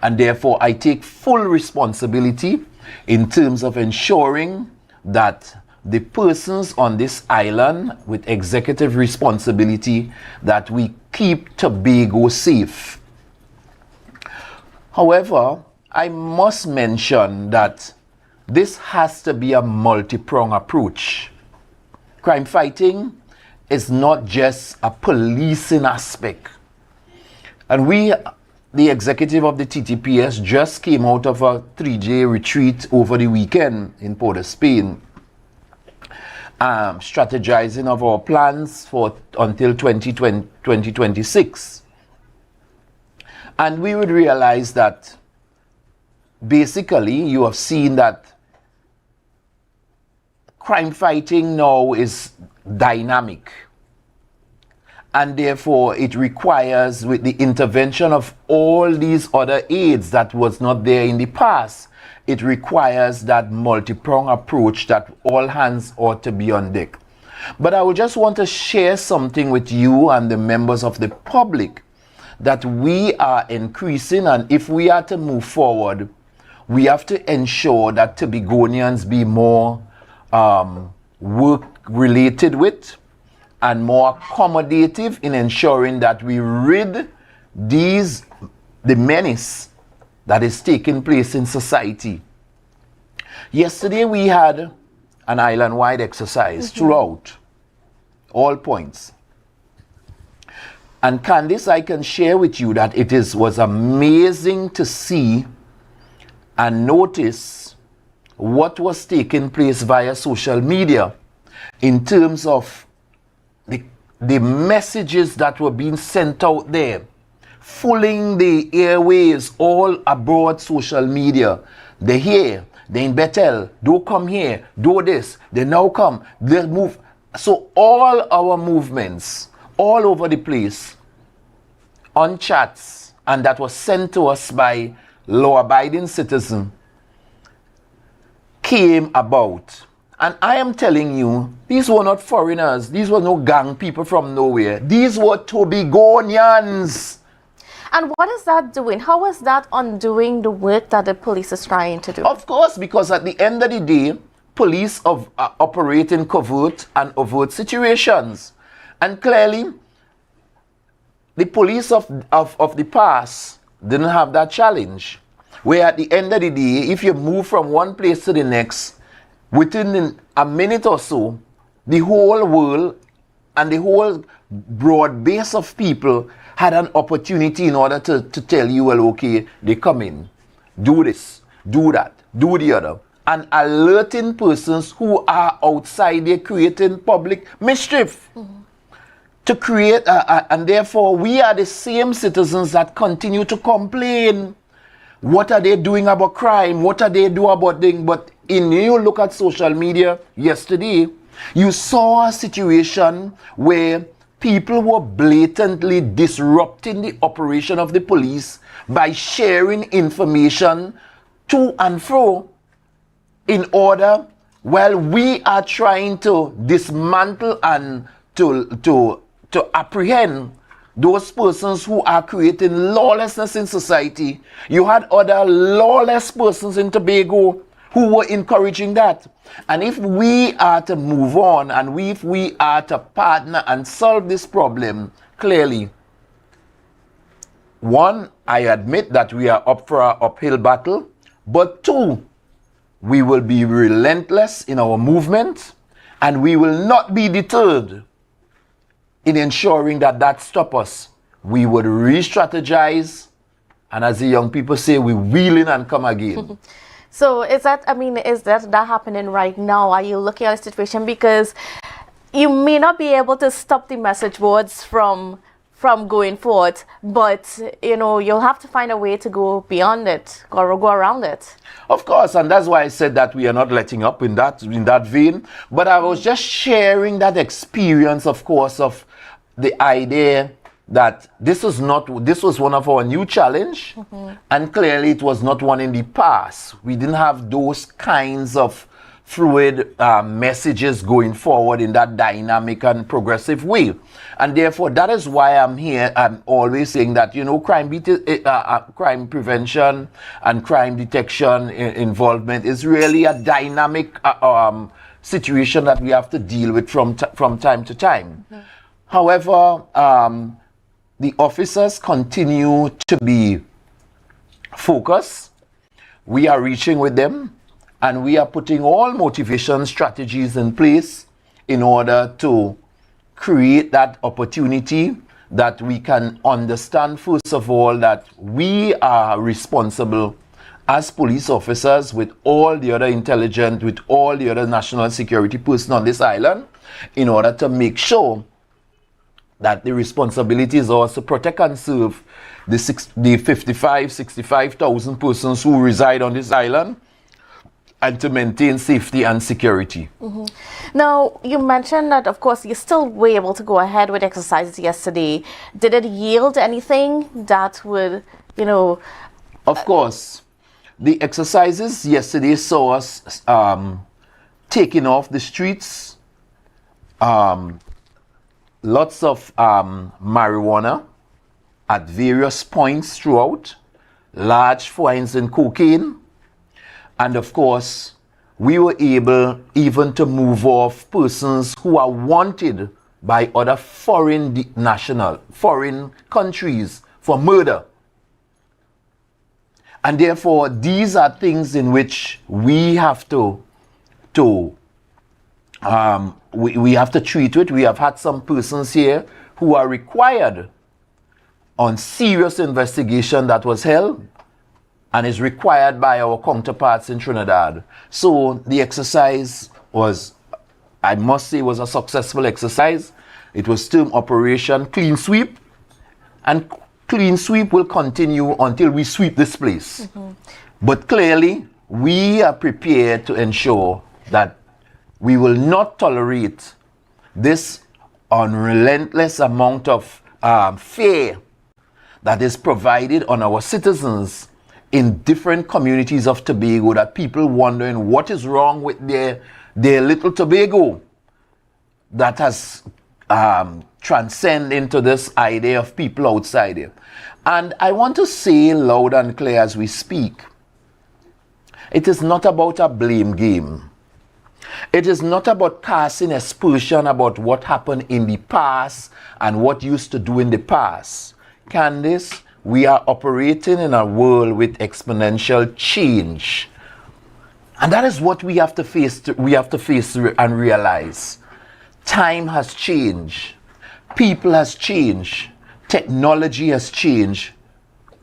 And therefore, I take full responsibility in terms of ensuring that the persons on this island with executive responsibility, that we keep Tobago safe. However, I must mention that this has to be a multi-pronged approach. Crime fighting is not just a policing aspect. And we, the executive of the TTPS, just came out of a 3-day retreat over the weekend in Port of Spain, strategizing of our plans for until 2026. And we would realize that basically you have seen that crime fighting now is dynamic, and therefore it requires, with the intervention of all these other aids that was not there in the past, it requires that multi-pronged approach that all hands ought to be on deck. But I would just want to share something with you and the members of the public, that we are increasing, and if we are to move forward, we have to ensure that Tobagonians be more work related with and more accommodative in ensuring that we rid the menace that is taking place in society. Yesterday we had an island-wide exercise throughout all points. And Candice, I can share with you that it was amazing to see and notice what was taking place via social media in terms of the messages that were being sent out there, fooling the airwaves all abroad social media. They're here, they're in Bethel, don't come here, do this, they now come, they move. So all our movements all over the place on chats, and that was sent to us by law-abiding citizens, came about. And I am telling you, these were not foreigners, these were no gang people from nowhere, these were Tobagonians. And what is that doing? How is that undoing the work that the police is trying to do? Of course, because at the end of the day, police operate in covert and overt situations. And clearly, the police of the past didn't have that challenge. Where at the end of the day, if you move from one place to the next, within a minute or so, the whole world and the whole broad base of people had an opportunity in order to tell you, well, okay, they come in, do this, do that, do the other, and alerting persons who are outside there creating public mischief. To create, and therefore we are the same citizens that continue to complain. What are they doing about crime? What are they doing about things? But you look at social media yesterday, you saw a situation where people were blatantly disrupting the operation of the police by sharing information to and fro in order, while we are trying to dismantle and to apprehend those persons who are creating lawlessness in society. You had other lawless persons in Tobago who were encouraging that. And if we are to move on and if we are to partner and solve this problem, clearly, one, I admit that we are up for an uphill battle, but two, we will be relentless in our movement and we will not be deterred in ensuring that that stops us. We would re-strategize, and as the young people say, we wheel in and come again. So is that happening right now? Are you looking at a situation, because you may not be able to stop the message boards from going forth, but you'll have to find a way to go beyond it or go around it. Of course, and that's why I said that we are not letting up in that vein. But I was just sharing that experience, of course, of the idea that this was one of our new challenge, and clearly it was not one in the past. We didn't have those kinds of fluid messages going forward in that dynamic and progressive way. And therefore, that is why I'm here. I'm always saying that, crime prevention and crime detection involvement is really a dynamic situation that we have to deal with from time to time. However, the officers continue to be focused. We are reaching with them, and we are putting all motivation strategies in place in order to create that opportunity that we can understand, first of all, that we are responsible as police officers with all the other intelligence, with all the other national security personnel on this island, in order to make sure that the responsibility is also to protect and serve the 65,000 persons who reside on this island, and to maintain safety and security. Now, you mentioned that, of course, you still were able to go ahead with exercises yesterday. Did it yield anything that would, Of course. The exercises yesterday saw us taking off the streets, lots of marijuana at various points throughout, large finds in cocaine, and of course, we were able even to move off persons who are wanted by other foreign countries for murder. And therefore, these are things in which we have to we have to treat it. We have had some persons here who are required on serious investigation that was held and is required by our counterparts in Trinidad. So the exercise was, I must say, was a successful exercise. It was termed Operation Clean Sweep, and Clean Sweep will continue until we sweep this place. But clearly, we are prepared to ensure that we will not tolerate this unrelentless amount of fear that is provided on our citizens in different communities of Tobago, that people wondering what is wrong with their little Tobago that has transcend into this idea of people outside here. And I want to say loud and clear as we speak, it is not about a blame game. It is not about casting aspersion about what happened in the past and what used to do in the past. Candice, we are operating in a world with exponential change. And that is what we have to face and realize. Time has changed. People has changed. Technology has changed.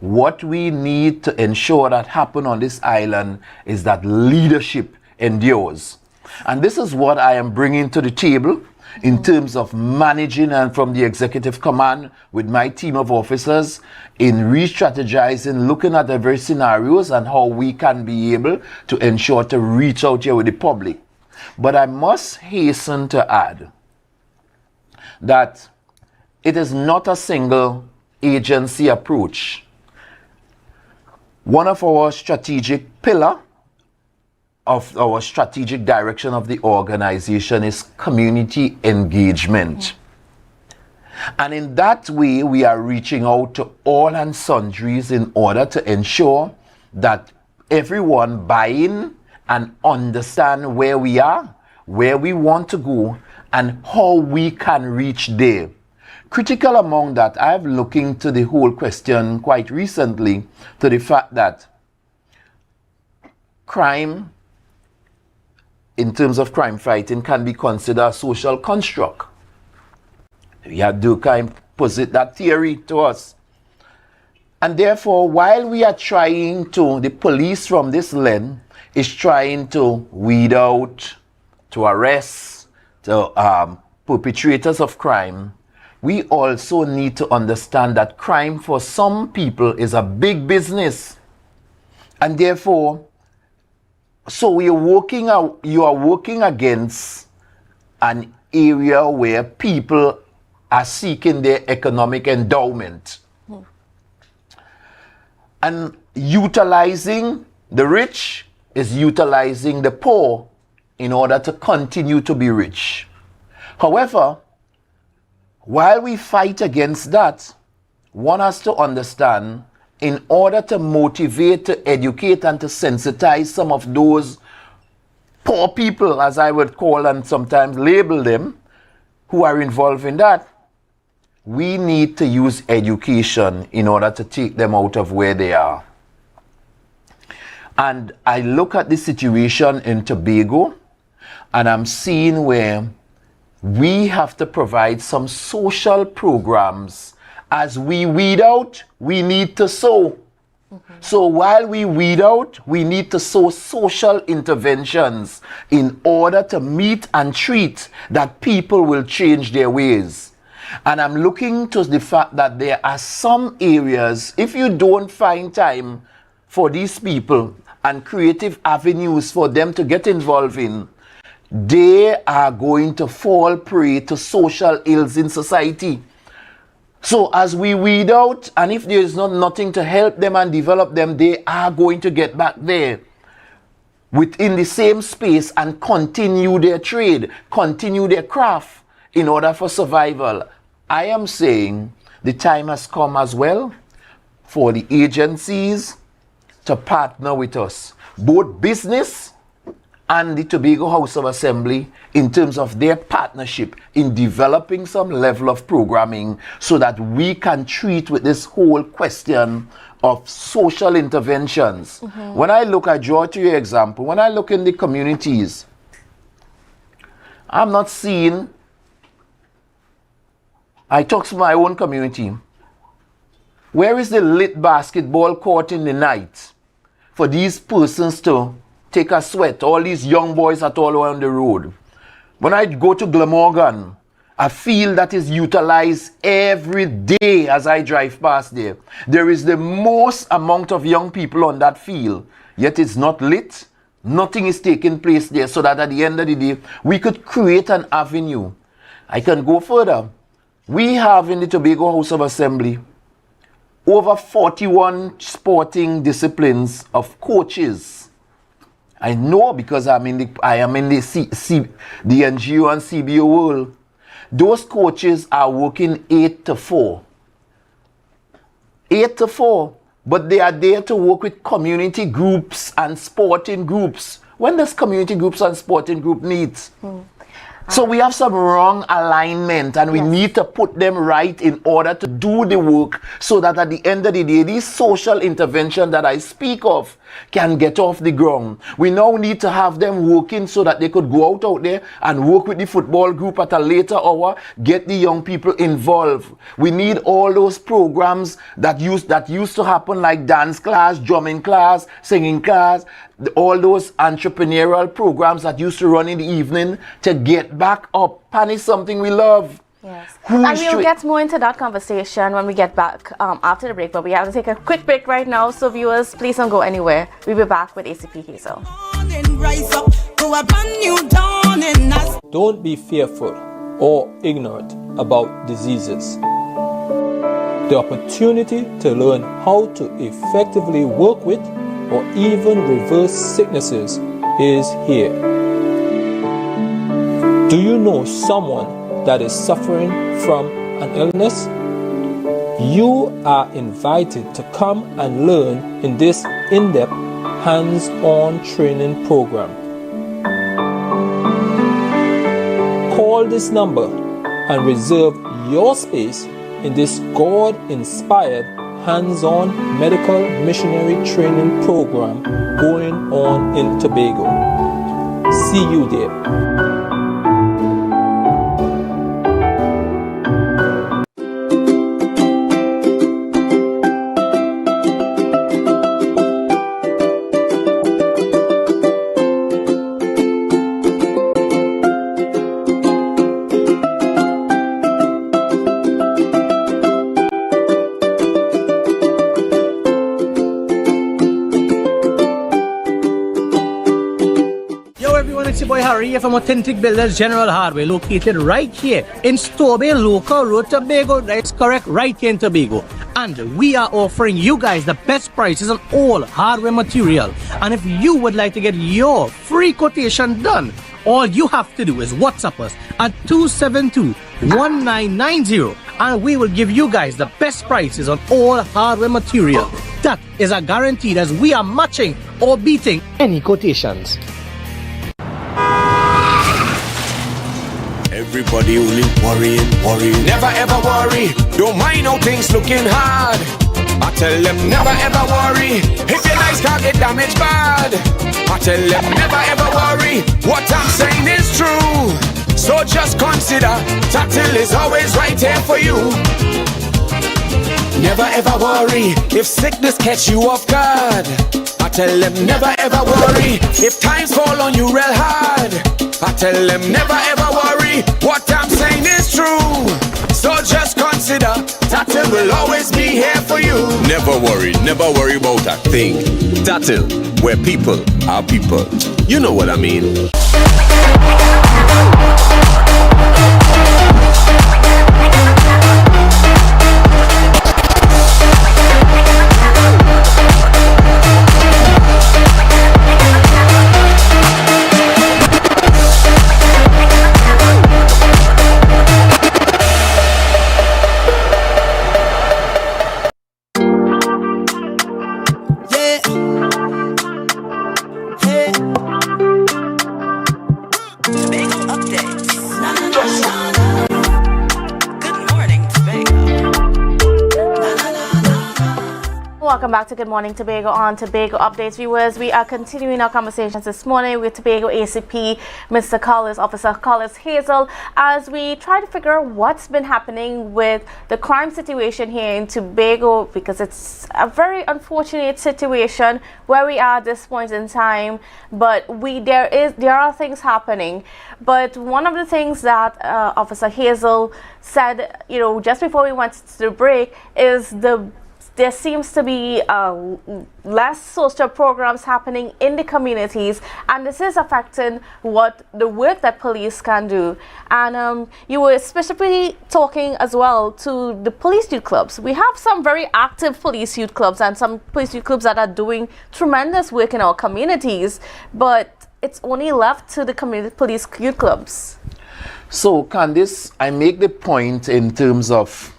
What we need to ensure that happen on this island is that leadership endures. And this is what I am bringing to the table. in terms of managing and from the executive command with my team of officers in re-strategizing, looking at the various scenarios and how we can be able to ensure to reach out here with the public. But I must hasten to add that it is not a single agency approach. One of our strategic pillar of our strategic direction of the organization is community engagement. And in that way, we are reaching out to all and sundries in order to ensure that everyone buy in and understand where we are, where we want to go, and how we can reach there. Critical among that, I've looked into the whole question quite recently to the fact that crime, in terms of crime fighting, can be considered a social construct. We have Durkheim posit that theory to us. And therefore, while we are trying to, the police from this lens is trying to weed out, to arrest the perpetrators of crime, we also need to understand that crime for some people is a big business. And therefore, so you are working against an area where people are seeking their economic endowment. And utilizing the rich is utilizing the poor in order to continue to be rich. However, while we fight against that, one has to understand, in order to motivate, to educate, and to sensitize some of those poor people, as I would call and sometimes label them, who are involved in that, we need to use education in order to take them out of where they are. And I look at the situation in Tobago, and I'm seeing where we have to provide some social programs. As we weed out, we need to sow. So while we weed out, we need to sow social interventions in order to meet and treat that people will change their ways. And I'm looking to the fact that there are some areas, if you don't find time for these people and creative avenues for them to get involved in, they are going to fall prey to social ills in society. So as we weed out, and if there is nothing to help them and develop them, they are going to get back there within the same space and continue their trade, continue their craft in order for survival. I am saying the time has come as well for the agencies to partner with us, both business and the Tobago House of Assembly, in terms of their partnership in developing some level of programming so that we can treat with this whole question of social interventions. When I look, I draw to your example, when I look in the communities, I'm not seeing, I talk to my own community, where is the lit basketball court in the night for these persons to take a sweat, all these young boys at all around the road? When I go to Glamorgan, a field that is utilized every day as I drive past there, there is the most amount of young people on that field, yet it's not lit, nothing is taking place there, so that at the end of the day, we could create an avenue. I can go further. We have in the Tobago House of Assembly over 41 sporting disciplines of coaches. I know because I am in the NGO and CBO world. Those coaches are working 8 to 4. 8 to 4. But they are there to work with community groups and sporting groups. When does community groups and sporting group meet? So we have some wrong alignment, and we need to put them right in order to do the work, so that at the end of the day, these social interventions that I speak of can get off the ground. We now need to have them working so that they could go out there and work with the football group at a later hour, get the young people involved. We need all those programs that used to happen, like dance class, drumming class, singing class, all those entrepreneurial programs that used to run in the evening, to get back up. And it's something we love. Yes. And we'll get more into that conversation when we get back after the break, but we have to take a quick break right now, so viewers, please don't go anywhere. We'll be back with ACP Hazel. Don't be fearful or ignorant about diseases. The opportunity to learn how to effectively work with or even reverse sicknesses is here. Do you know someone that is suffering from an illness? You are invited to come and learn in this in-depth, hands-on training program. Call this number and reserve your space in this God-inspired, hands-on medical missionary training program going on in Tobago. See you there. From Authentic Builders General Hardware, located right here in Tobago, Local Road, Tobago. That's correct, right here in Tobago. And we are offering you guys the best prices on all hardware material. And if you would like to get your free quotation done, all you have to do is WhatsApp us at 272-1990, and we will give you guys the best prices on all hardware material. That is a guarantee, as we are matching or beating any quotations. Everybody only worrying. Never ever worry. Don't mind how things looking hard. I tell them never ever worry. If your nice car get damaged bad, I tell them never ever worry. What I'm saying is true. So just consider Tatil is always right here for you. Never ever worry. If sickness catch you off guard, I tell them never ever worry. If times fall on you real hard, I tell them never ever worry. What I'm saying is true. So just consider Tatil will always be here for you. Never worry about a thing. Tatil, where people are people. You know what I mean. Welcome back to Good Morning Tobago on Tobago Updates, viewers. We are continuing our conversations this morning with Tobago ACP, Mr. Collis, Officer Collis Hazel, as we try to figure out what's been happening with the crime situation here in Tobago, because it's a very unfortunate situation where we are at this point in time. But there are things happening. But one of the things that Officer Hazel said, just before we went to the break, is there seems to be less social programs happening in the communities, and this is affecting the work that police can do. And you were specifically talking as well to the police youth clubs. We have some very active police youth clubs and some police youth clubs that are doing tremendous work in our communities, but it's only left to the community police youth clubs. So Candice, I make the point in terms of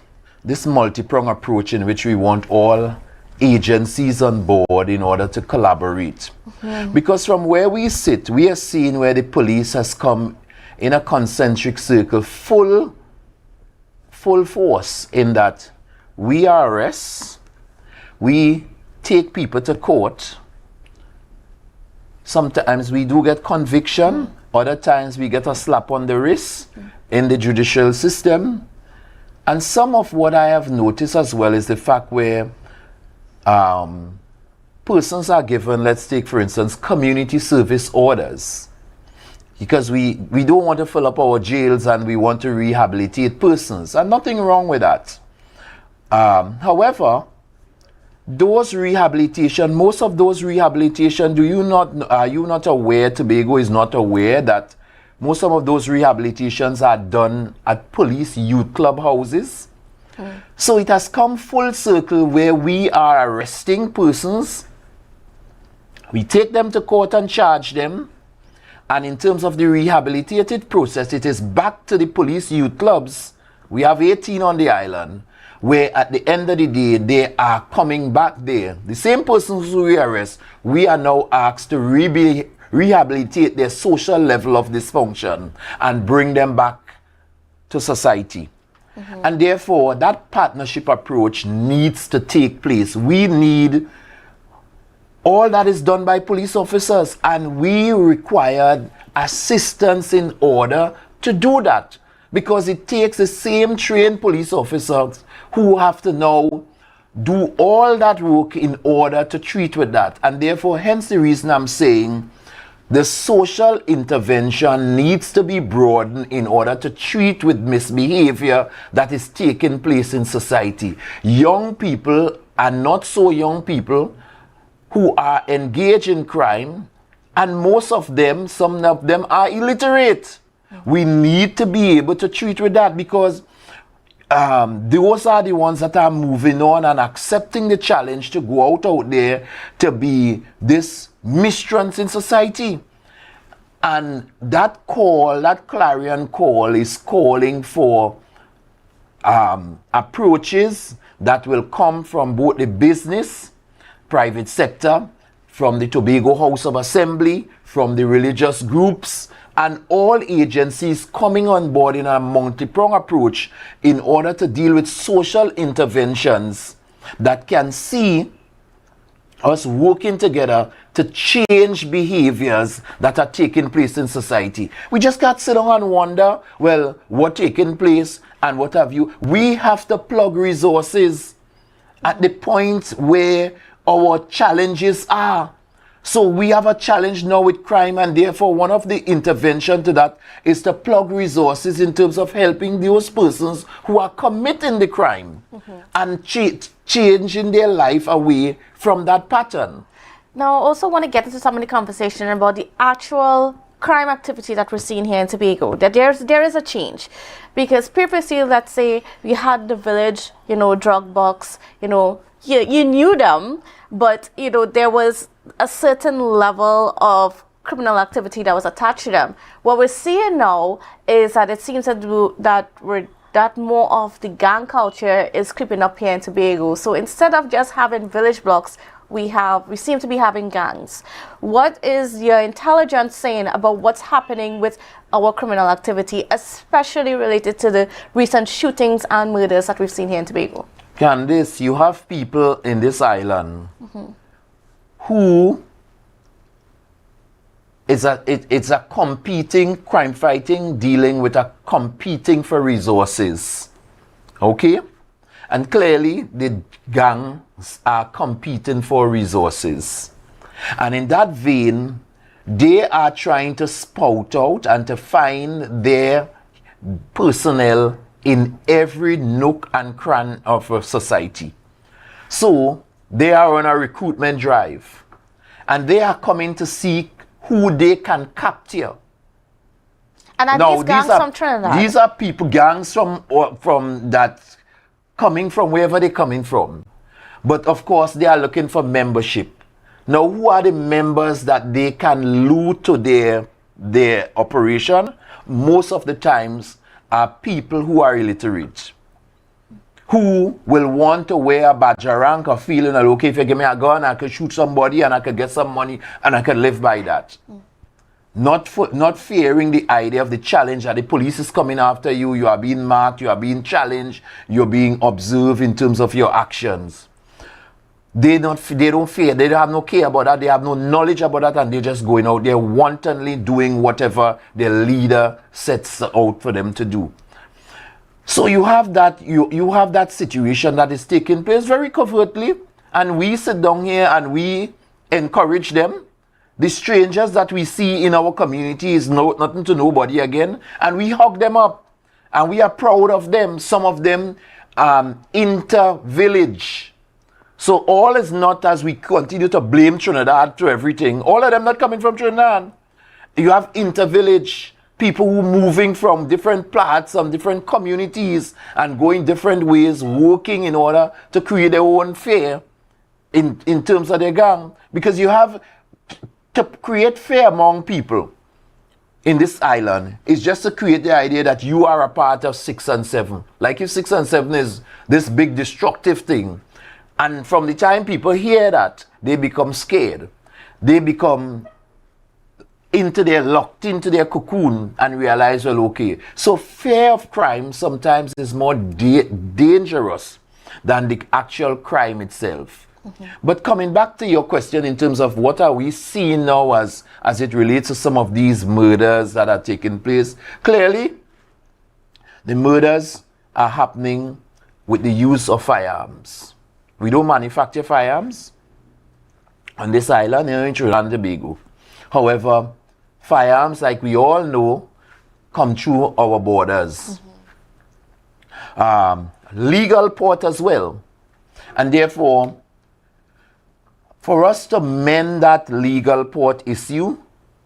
this multi-pronged approach in which we want all agencies on board in order to collaborate. Mm-hmm. Because from where we sit, we are seeing where the police has come in a concentric circle, full force, in that we arrest, we take people to court, Sometimes we do get conviction, other times we get a slap on the wrist in the judicial system. And some of what I have noticed as well is the fact where persons are given, let's take for instance, community service orders. Because we don't want to fill up our jails and we want to rehabilitate persons. And nothing wrong with that. However, those rehabilitation, most of those rehabilitation, are you not aware, Tobago is not aware that most of those rehabilitations are done at police youth club houses? So it has come full circle where we are arresting persons, we take them to court and charge them, and in terms of the rehabilitated process, it is back to the police youth clubs. We have 18 on the island, where at the end of the day, they are coming back there. The same persons who we arrest, we are now asked to rehabilitate their social level of dysfunction and bring them back to society. And therefore, that partnership approach needs to take place. We need all that is done by police officers, and we require assistance in order to do that. Because it takes the same trained police officers who have to now do all that work in order to treat with that. And therefore, hence the reason I'm saying the social intervention needs to be broadened in order to treat with misbehavior that is taking place in society. Young people and not so young people who are engaged in crime, and most of them, some of them are illiterate. We need to be able to treat with that, because those are the ones that are moving on and accepting the challenge to go out there to be this mistrants in society. And that call, that clarion call, is calling for approaches that will come from both the business, private sector, from the Tobago House of Assembly, from the religious groups, and all agencies coming on board in a multi-pronged approach in order to deal with social interventions that can see us working together to change behaviors that are taking place in society. We just can't sit down and wonder, well, what's taking place and what have you. We have to plug resources at the point where our challenges are. So we have a challenge now with crime, and therefore one of the intervention to that is to plug resources in terms of helping those persons who are committing the crime and changing their life away from that pattern. Now, I also want to get into some of the conversation about the actual crime activity that we're seeing here in Tobago. That there is a change, because previously, let's say we had the village, drug box, you knew them, but there was a certain level of criminal activity that was attached to them. What we're seeing now is that it seems that more of the gang culture is creeping up here in Tobago. So instead of just having village blocks, we seem to be having gangs. What is your intelligence saying about what's happening with our criminal activity, especially related to the recent shootings and murders that we've seen here in Tobago? Candice, you have people in this island who it's a competing crime fighting, dealing with a competing for resources. Okay? And clearly the gangs are competing for resources. And in that vein, they are trying to spout out and to find their personnel in every nook and cranny of a society. So they are on a recruitment drive, and they are coming to seek who they can capture. And are these gangs from Trinidad? These are people, gangs from that, coming from wherever they're coming from. But of course, they are looking for membership. Now, who are the members that they can lure to their operation? Most of the times are people who are illiterate, who will want to wear a badge rank or feeling that, okay, if you give me a gun, I could shoot somebody and I could get some money and I could live by that. Not fearing the idea of the challenge that the police is coming after you, you are being marked, you are being challenged, you're being observed in terms of your actions. They don't fear, they don't have no care about that, they have no knowledge about that, and they're just going out there wantonly doing whatever their leader sets out for them to do. So you have that you have that situation that is taking place very covertly, and we sit down here and we encourage them. The strangers that we see in our community is nothing to nobody again, and we hug them up, and we are proud of them. Some of them inter-village. So all is not, as we continue to blame Trinidad to everything, all of them not coming from Trinidad. You have inter-village, people who moving from different parts, from different communities, and going different ways, working in order to create their own fear in terms of their gang. Because you have to create fear among people in this island is just to create the idea that you are a part of 6 and 7. Like if 6 and 7 is this big destructive thing. And from the time people hear that, they become scared. They become locked into their cocoon and realize, well, okay. So fear of crime sometimes is more dangerous than the actual crime itself. But coming back to your question in terms of what are we seeing now as it relates to some of these murders that are taking place, clearly the murders are happening with the use of firearms. We don't manufacture firearms on this island here in Trinidad and Tobago. However, firearms, like we all know, come through our borders. Legal port as well. And therefore, for us to mend that legal port issue,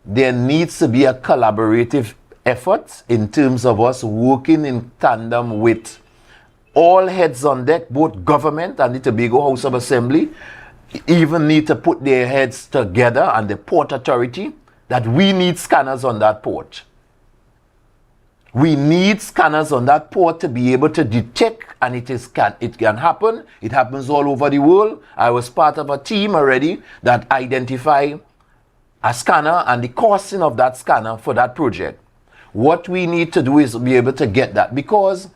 there needs to be a collaborative effort in terms of us working in tandem with all heads on deck, both government and the Tobago House of Assembly, even need to put their heads together, and the Port Authority, that we need scanners on that port. We need scanners on that port to be able to detect, and it can happen. It happens all over the world. I was part of a team already that identify a scanner and the costing of that scanner for that project. What we need to do is be able to get that, because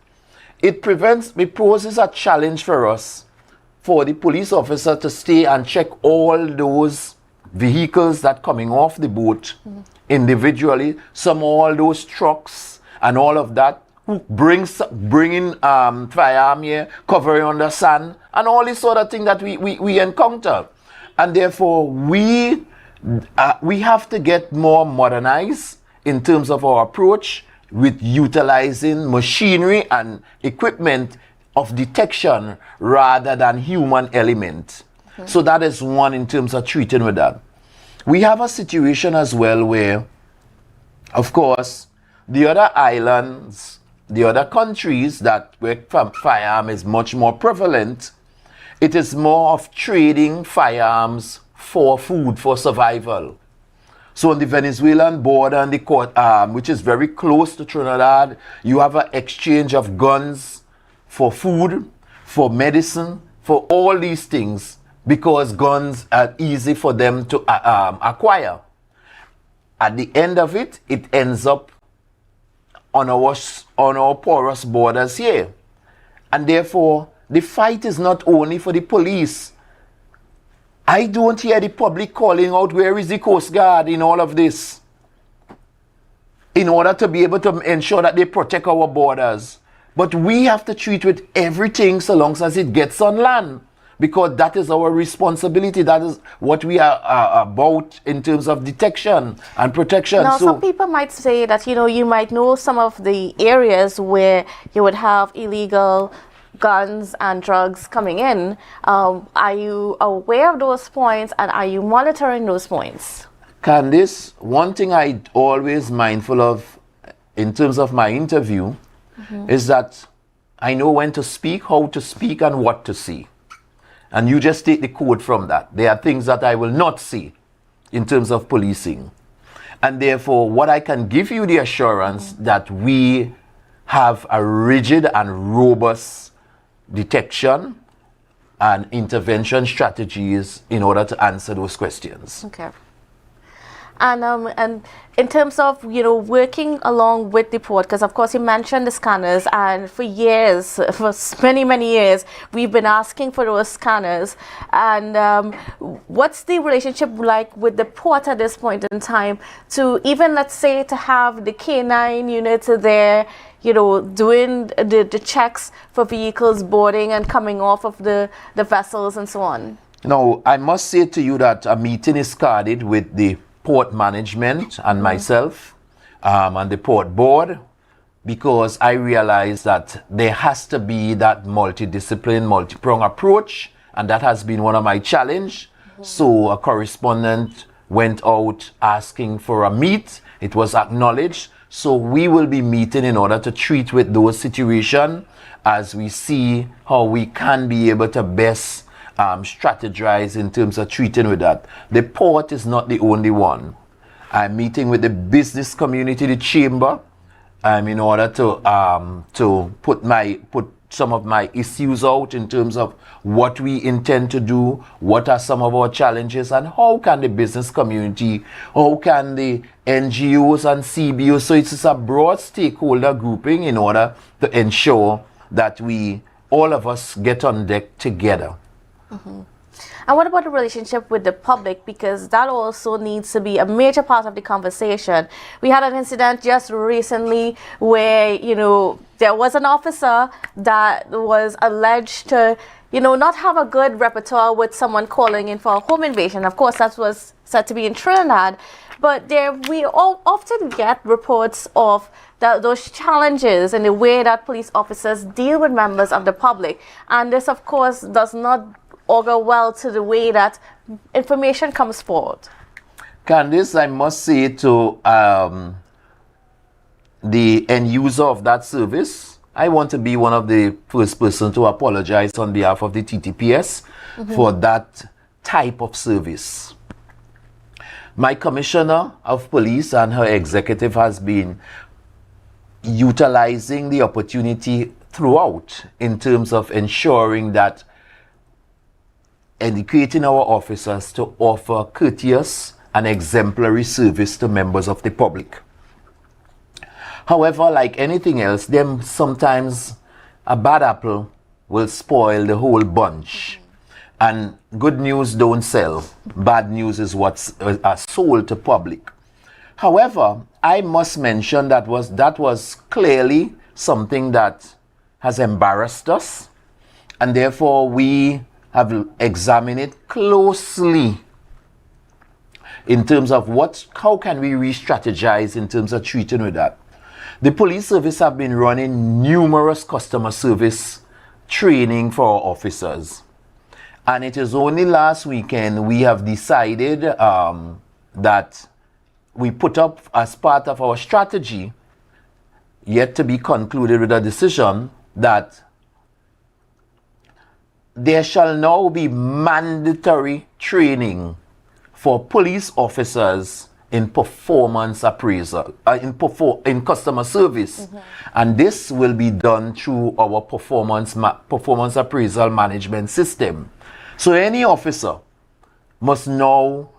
it poses a challenge for us, for the police officer to stay and check all those vehicles that coming off the boat individually, all those trucks and all of that, who bringing firearm here, covering on the sand, and all this sort of thing that we encounter. And therefore, we have to get more modernized in terms of our approach with utilizing machinery and equipment of detection rather than human element. So that is one in terms of treating with that. We have a situation as well where, of course, the other islands, the other countries where firearm is much more prevalent, it is more of trading firearms for food, for survival. So on the Venezuelan border and the court, which is very close to Trinidad, you have an exchange of guns for food, for medicine, for all these things, because guns are easy for them to acquire. At the end of it, it ends up on our porous borders here. And therefore, the fight is not only for the police. I don't hear the public calling out, where is the Coast Guard in all of this? In order to be able to ensure that they protect our borders. But we have to treat with everything so long as it gets on land. Because that is our responsibility. That is what we are about in terms of detection and protection. Now, some people might say that, you might know some of the areas where you would have illegal guns and drugs coming in. Are you aware of those points, and are you monitoring those points? Candice, one thing I always mindful of in terms of my interview is that I know when to speak, how to speak, and what to say. And you just take the code from that. There are things that I will not say in terms of policing. And therefore, what I can give you the assurance that we have a rigid and robust detection and intervention strategies in order to answer those questions. Okay. And in terms of, you know, working along with the port, because of course you mentioned the scanners, and for years, for many years, we've been asking for those scanners. And what's the relationship like with the port at this point in time, to even, let's say, to have the K9 units there, you know, doing the checks for vehicles boarding and coming off of the vessels and so on? Now, I must say to you that a meeting is scheduled with the port management and myself and the port board, because I realize that there has to be that multidiscipline, multi-pronged approach, and that has been one of my challenge. So a correspondent went out asking for a meet. It was acknowledged. So we will be meeting in order to treat with those situations as we see how we can be able to best strategize in terms of treating with that. The port is not the only one. I'm meeting with the business community, the chamber, in order to put some of my issues out in terms of what we intend to do, what are some of our challenges, and how can the business community, how can the NGOs and CBOs, so it's a broad stakeholder grouping in order to ensure that all of us get on deck together. And what about the relationship with the public? Because that also needs to be a major part of the conversation. We had an incident just recently where, you know, there was an officer that was alleged to, you know, not have a good repertoire with someone calling in for a home invasion. Of course, that was said to be in Trinidad. But we all often get reports of those challenges in the way that police officers deal with members of the public. And this, of course, does not augur well to the way that information comes forward. Candice, I must say to the end user of that service, I want to be one of the first person to apologize on behalf of the TTPS for that type of service. My commissioner of police and her executive has been utilizing the opportunity throughout in terms of ensuring that educating our officers to offer courteous and exemplary service to members of the public. However, like anything else, sometimes a bad apple will spoil the whole bunch. And good news don't sell. Bad news is what's sold to public. However, I must mention that was clearly something that has embarrassed us, and therefore we have examined it closely in terms of how can we re-strategize in terms of treating with that. The police service have been running numerous customer service training for our officers. And it is only last weekend we have decided that we put up as part of our strategy, yet to be concluded with a decision, that there shall now be mandatory training for police officers in performance appraisal, in customer service. And this will be done through our performance appraisal management system. So any officer must now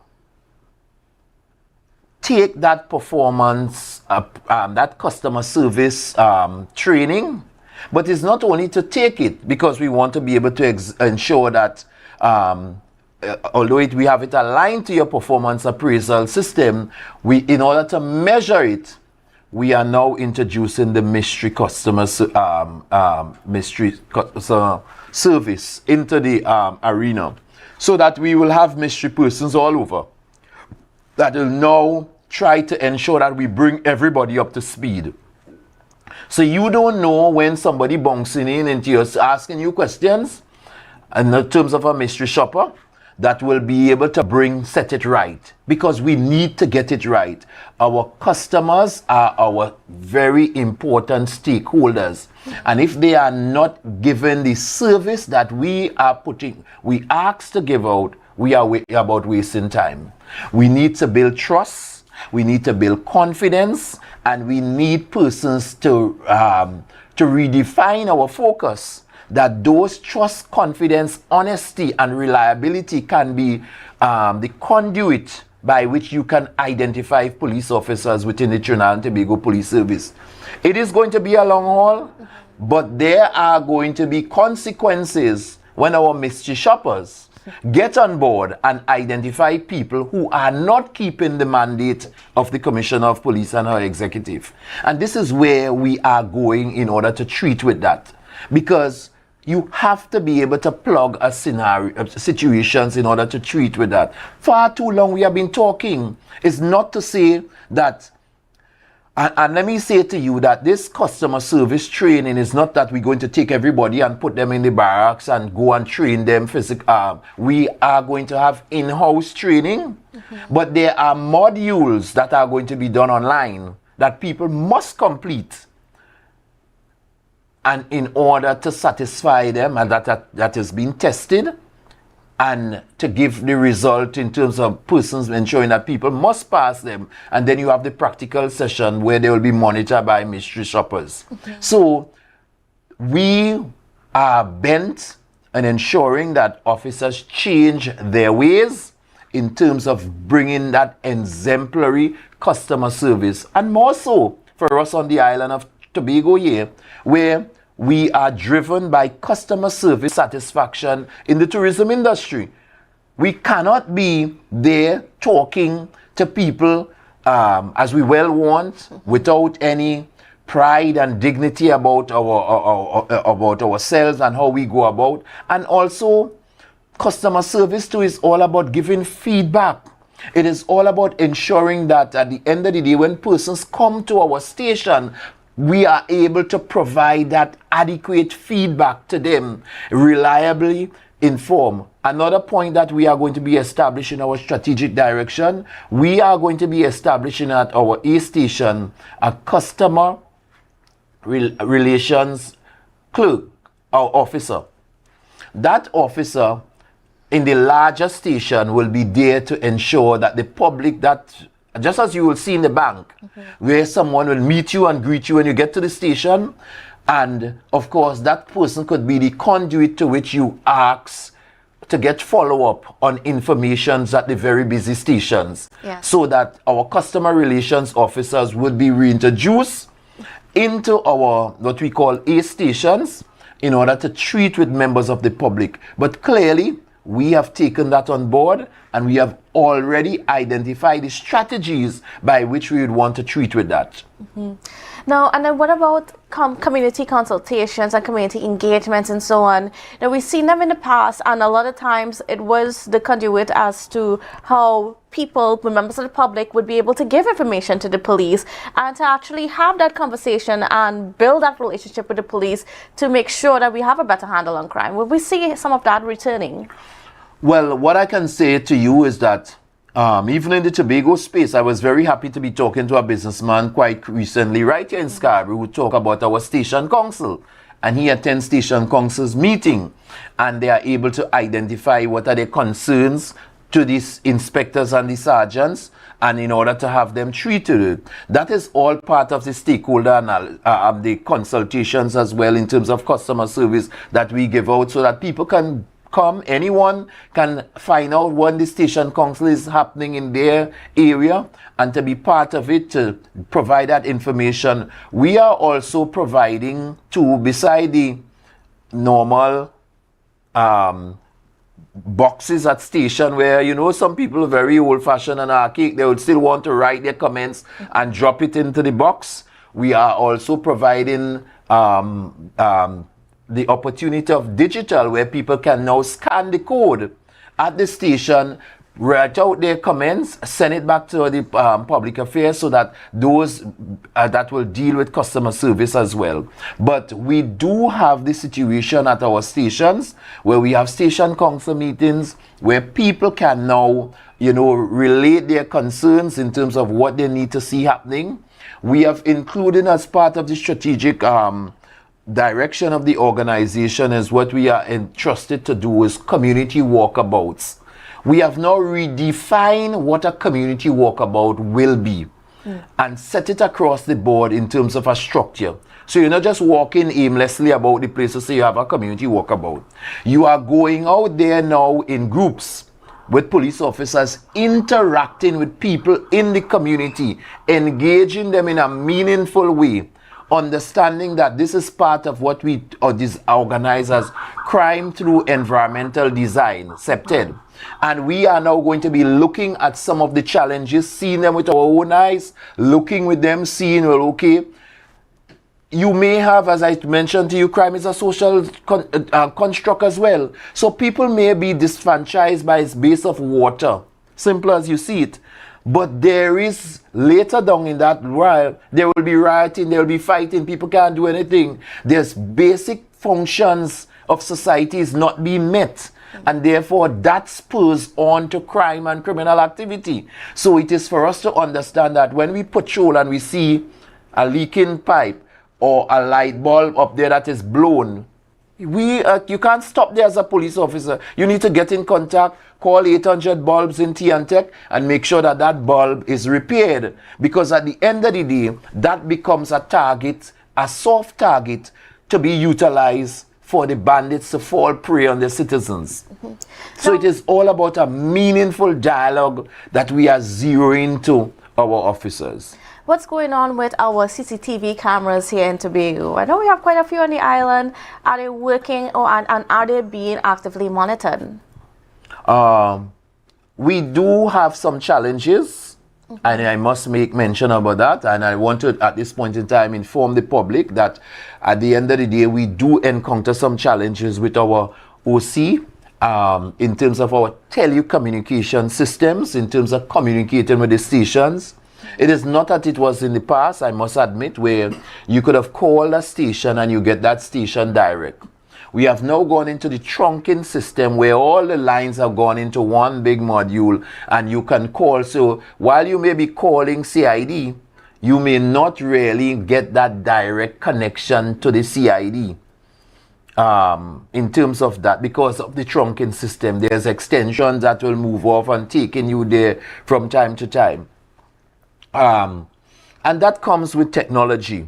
take that performance, that customer service training. But it's not only to take it, because we want to be able to ensure that although we have it aligned to your performance appraisal system, in order to measure it, we are now introducing the mystery customer service into the arena, so that we will have mystery persons all over that will now try to ensure that we bring everybody up to speed. So you don't know when somebody bouncing in into you asking you questions, in terms of a mystery shopper, that will be able to set it right, because we need to get it right. Our customers are our very important stakeholders, and if they are not given the service that we ask to give out, we are about wasting time. We need to build trust, we need to build confidence, and we need persons to redefine our focus, that those trust, confidence, honesty, and reliability can be the conduit by which you can identify police officers within the Trinidad and Tobago Police Service. It is going to be a long haul, but there are going to be consequences when our mystery shoppers get on board and identify people who are not keeping the mandate of the Commissioner of Police and her executive. And this is where we are going in order to treat with that. Because you have to be able to plug a scenario, situations in order to treat with that. Far too long we have been talking. It's not to say that, and let me say to you that this customer service training is not that we're going to take everybody and put them in the barracks and go and train them physically. We are going to have in-house training, but there are modules that are going to be done online that people must complete. And in order to satisfy them, and that has been tested, and to give the result in terms of persons, ensuring that people must pass them. And then you have the practical session where they will be monitored by mystery shoppers. So we are bent on ensuring that officers change their ways in terms of bringing that exemplary customer service. And more so for us on the island of Tobago here, where we are driven by customer service satisfaction in the tourism industry. We cannot be there talking to people as we well want, without any pride and dignity about about ourselves and how we go about. And also, customer service too is all about giving feedback. It is all about ensuring that at the end of the day, when persons come to our station, we are able to provide that adequate feedback to them, reliably informed. Another point that we are going to be establishing our strategic direction, we are going to be establishing at our A station a customer relations clerk or officer. That officer in the larger station will be there to ensure that the public, that just as you will see in the bank, where someone will meet you and greet you when you get to the station, and of course that person could be the conduit to which you ask to get follow-up on informations at the very busy stations, so that our customer relations officers would be reintroduced into our what we call A stations in order to treat with members of the public. But clearly we have taken that on board, and we have already identified the strategies by which we would want to treat with that. Now, and then what about community consultations and community engagements and so on? Now, we've seen them in the past, and a lot of times it was the conduit as to how people, members of the public, would be able to give information to the police and to actually have that conversation and build that relationship with the police to make sure that we have a better handle on crime. Will we see some of that returning? Well, what I can say to you is that even in the Tobago space, I was very happy to be talking to a businessman quite recently right here in Scarborough who talk about our station council. And he attends station council's meeting, and they are able to identify what are their concerns to these inspectors and the sergeants, and in order to have them treated. That is all part of the stakeholder the consultations as well, in terms of customer service that we give out, so that people can come, anyone can find out when the station council is happening in their area and to be part of it, to provide that information. We are also providing too, beside the normal boxes at station where, you know, some people are very old-fashioned and archaic, they would still want to write their comments and drop it into the box. We are also providing the opportunity of digital, where people can now scan the code at the station, write out their comments, send it back to the public affairs, so that those that will deal with customer service as well. But we do have the situation at our stations where we have station council meetings where people can now, you know, relate their concerns in terms of what they need to see happening. We have included as part of the strategic direction of the organization, is what we are entrusted to do is community walkabouts. We have now redefined what a community walkabout will be and set it across the board in terms of a structure. So you're not just walking aimlessly about the place to say you have a community walkabout. You are going out there now in groups with police officers interacting with people in the community, engaging them in a meaningful way, understanding that this is part of what we organize as crime through environmental design, CEPTED. And we are now going to be looking at some of the challenges, seeing them with our own eyes, looking with them, seeing, well, okay, you may have, as I mentioned to you, crime is a social construct as well. So people may be disfranchised by its base of water, simple as you see it. But there is, later down in that while, there will be rioting, there will be fighting, people can't do anything. There's basic functions of society is not being met. And therefore, that spurs on to crime and criminal activity. So it is for us to understand that when we patrol and we see a leaking pipe, or a light bulb up there that is blown, you can't stop there as a police officer. You need to get in contact, call 800 bulbs in T&Tech and make sure that that bulb is repaired. Because at the end of the day, that becomes a target, a soft target to be utilized for the bandits to fall prey on the citizens. So it is all about a meaningful dialogue that we are zeroing to our officers. What's going on with our CCTV cameras here in Tobago? I know we have quite a few on the island. Are they working and are they being actively monitored? We do have some challenges, and I must make mention about that. And I want to, at this point in time, inform the public that at the end of the day, we do encounter some challenges with our OC in terms of our telecommunication systems, in terms of communicating with the stations. It is not that it was in the past, I must admit, where you could have called a station and you get that station direct. We have now gone into the trunking system where all the lines have gone into one big module and you can call. So while you may be calling CID, you may not really get that direct connection to the CID. In terms of that, because of the trunking system, there's extensions that will move off and taking you there from time to time. And that comes with technology.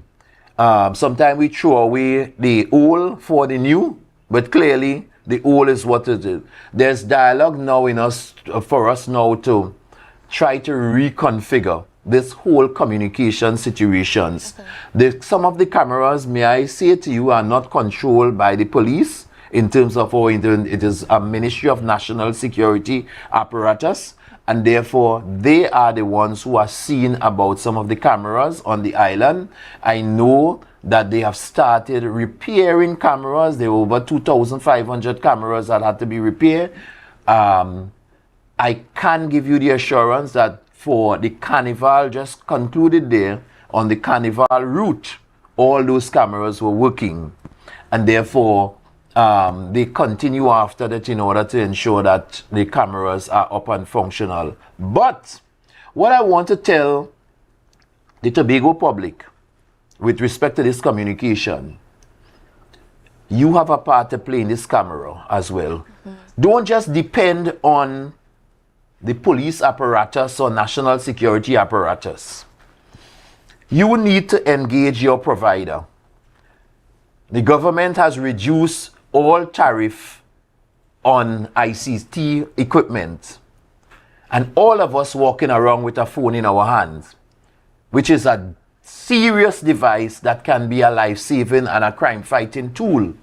Sometimes we throw away the old for the new, but clearly the old is what it is. There's dialogue now in us for us now to try to reconfigure this whole communication situations. Some of the cameras, may I say to you, are not controlled by the police in terms of it is a Ministry of National Security apparatus. And therefore, they are the ones who are seeing about some of the cameras on the island. I know that they have started repairing cameras. There were over 2,500 cameras that had to be repaired. I can give you the assurance that for the carnival just concluded there, on the carnival route, all those cameras were working. And therefore, they continue after that in order to ensure that the cameras are up and functional. But what I want to tell the Tobago public with respect to this communication, you have a part to play in this camera as well. Don't just depend on the police apparatus or national security apparatus. You need to engage your provider. The government has reduced all tariff on ICT equipment, and all of us walking around with a phone in our hands, which is a serious device that can be a life-saving and a crime-fighting tool.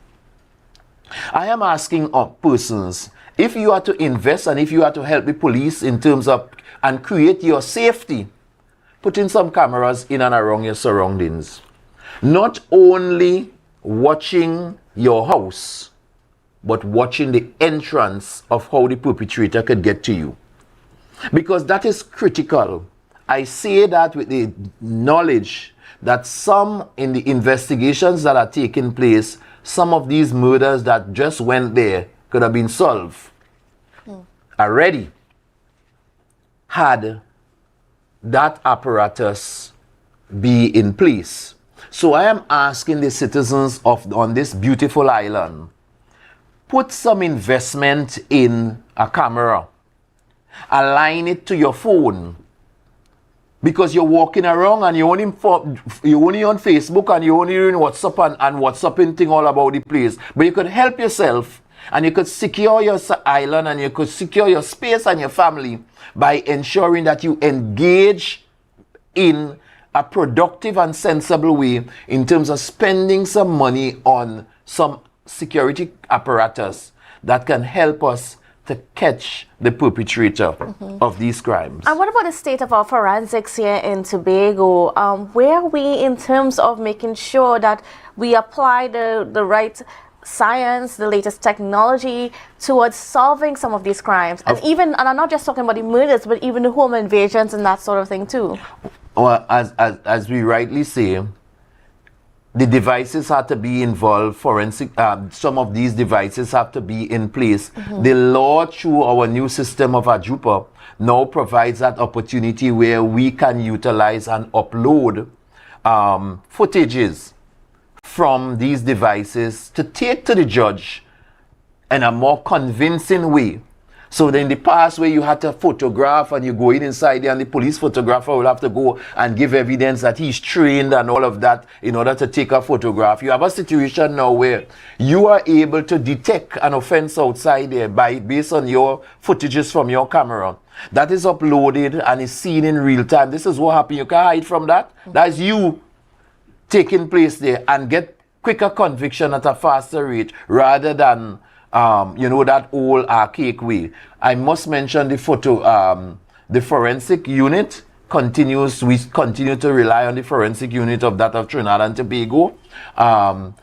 I am asking persons, if you are to invest and if you are to help the police in terms of and create your safety, put in some cameras in and around your surroundings. Not only watching your house, but watching the entrance of how the perpetrator could get to you. Because that is critical. I say that with the knowledge that some in the investigations that are taking place, some of these murders that just went there could have been solved already had that apparatus be in place. So I am asking the citizens on this beautiful island, put some investment in a camera. Align it to your phone. Because you're walking around and you're only on Facebook and you're only doing WhatsApp and WhatsApping thing all about the place. But you could help yourself And you could secure your island and you could secure your space and your family by ensuring that you engage in a productive and sensible way in terms of spending some money on some security apparatus that can help us to catch the perpetrator of these crimes. And what about the state of our forensics here in Tobago? Where are we in terms of making sure that we apply the right science, the latest technology towards solving some of these crimes? And I'm not just talking about the murders, but even the home invasions and that sort of thing too. Well, as we rightly say, the devices have to be involved, some of these devices have to be in place. The law through our new system of AJUPA now provides that opportunity where we can utilize and upload footages from these devices to take to the judge in a more convincing way. So in the past where you had to photograph and you go inside there and the police photographer will have to go and give evidence that he's trained and all of that in order to take a photograph. You have a situation now where you are able to detect an offense outside there based on your footages from your camera. That is uploaded and is seen in real time. This is what happened. You can't hide from that. That's you taking place there and get quicker conviction at a faster rate rather than that old archaic way. I must mention the forensic unit we continue to rely on the forensic unit of that of Trinidad and Tobago.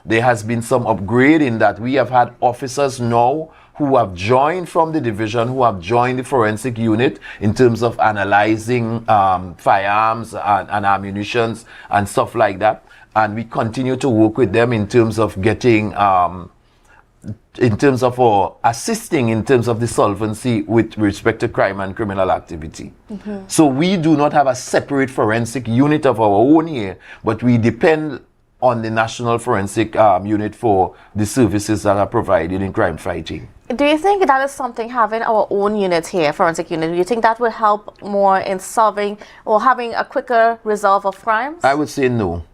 There has been some upgrade in that we have had officers now who have joined from the division, who have joined the forensic unit in terms of analyzing firearms and ammunitions and stuff like that. And we continue to work with them in terms of getting assisting in terms of the solvency with respect to crime and criminal activity. So we do not have a separate forensic unit of our own here, but we depend on the National Forensic Unit for the services that are provided in crime fighting. Do you think that is something, having our own unit here, forensic unit, do you think that will help more in solving or having a quicker resolve of crimes? I would say no.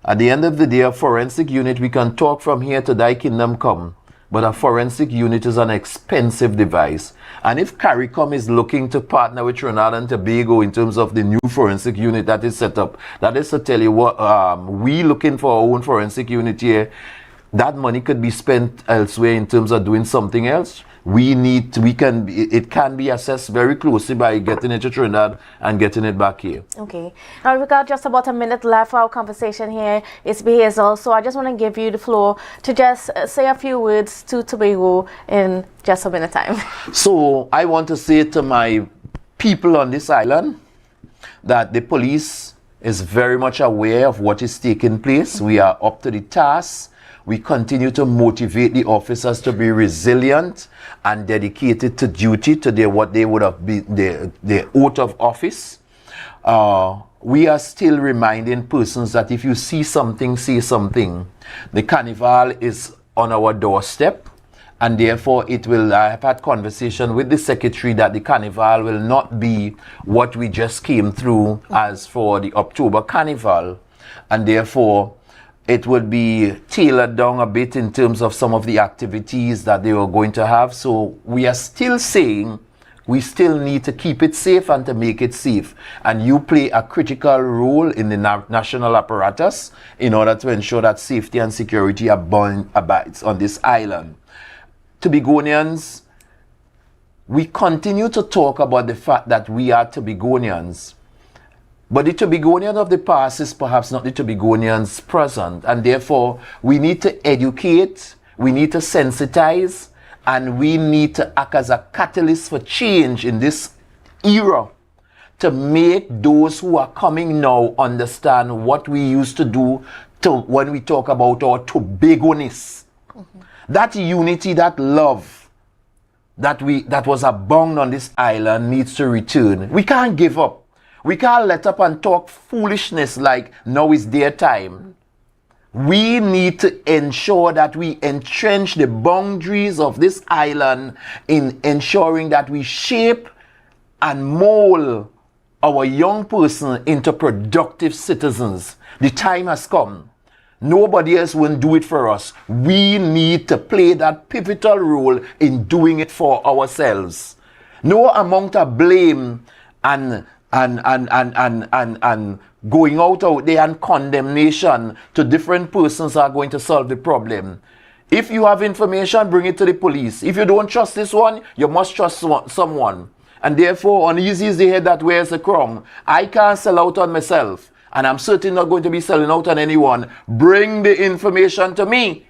At the end of the day, a forensic unit, we can talk from here to thy kingdom come. But a forensic unit is an expensive device. And if CARICOM is looking to partner with Trinidad and Tobago in terms of the new forensic unit that is set up, that is to tell you what, we looking for our own forensic unit here, that money could be spent elsewhere in terms of doing something else. It can be assessed very closely by getting it to Trinidad and getting it back here. Okay. Now we've got just about a minute left for our conversation here. It's Hazel, so I just want to give you the floor to just say a few words to Tobago in just a minute time. So I want to say to my people on this island that the police is very much aware of what is taking place. We are up to the task. We continue to motivate the officers to be resilient and dedicated to duty, to what they would have been their oath of office. We are still reminding persons that if you see something, say something. The carnival is on our doorstep, and therefore I have had conversation with the secretary that the carnival will not be what we just came through as for the October carnival, and therefore it would be tailored down a bit in terms of some of the activities that they were going to have. So we are still saying we still need to keep it safe and to make it safe. And you play a critical role in the national apparatus in order to ensure that safety and security abides on this island. Tobagonians, we continue to talk about the fact that we are Tobagonians. But the Tobagonian of the past is perhaps not the Tobagonians present, and therefore we need to educate, we need to sensitize, and we need to act as a catalyst for change in this era to make those who are coming now understand what we used to do when we talk about our Tobagoness. That unity, that love that was abound on this island needs to return. We can't give up. We can't let up and talk foolishness like now is their time. We need to ensure that we entrench the boundaries of this island in ensuring that we shape and mold our young person into productive citizens. The time has come. Nobody else will do it for us. We need to play that pivotal role in doing it for ourselves. No amount of blame and going out there and condemnation to different persons are going to solve the problem. If you have information, bring it to the police. If you don't trust this one, you must trust someone. And therefore, uneasy is the head that wears the crown. I can't sell out on myself. And I'm certainly not going to be selling out on anyone. Bring the information to me.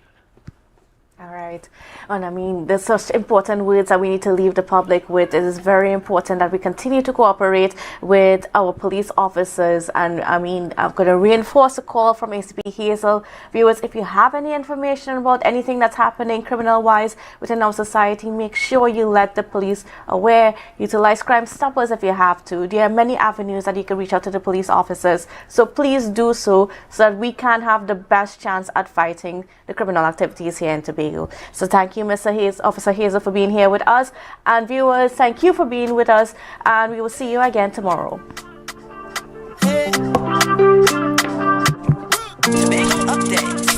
All right. And I mean, there's such important words that we need to leave the public with. It is very important that we continue to cooperate with our police officers. And I mean, I'm going to reinforce a call from ACP Hazel. Viewers, if you have any information about anything that's happening criminal-wise within our society, make sure you let the police aware. Utilize Crime Stoppers if you have to. There are many avenues that you can reach out to the police officers. So please do so that we can have the best chance at fighting the criminal activities here in Tobago. So thank you, Mr. Hayes, Officer Hazel, for being here with us. And viewers, thank you for being with us. And we will see you again tomorrow. Updates.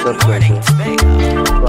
Good morning, Tobago.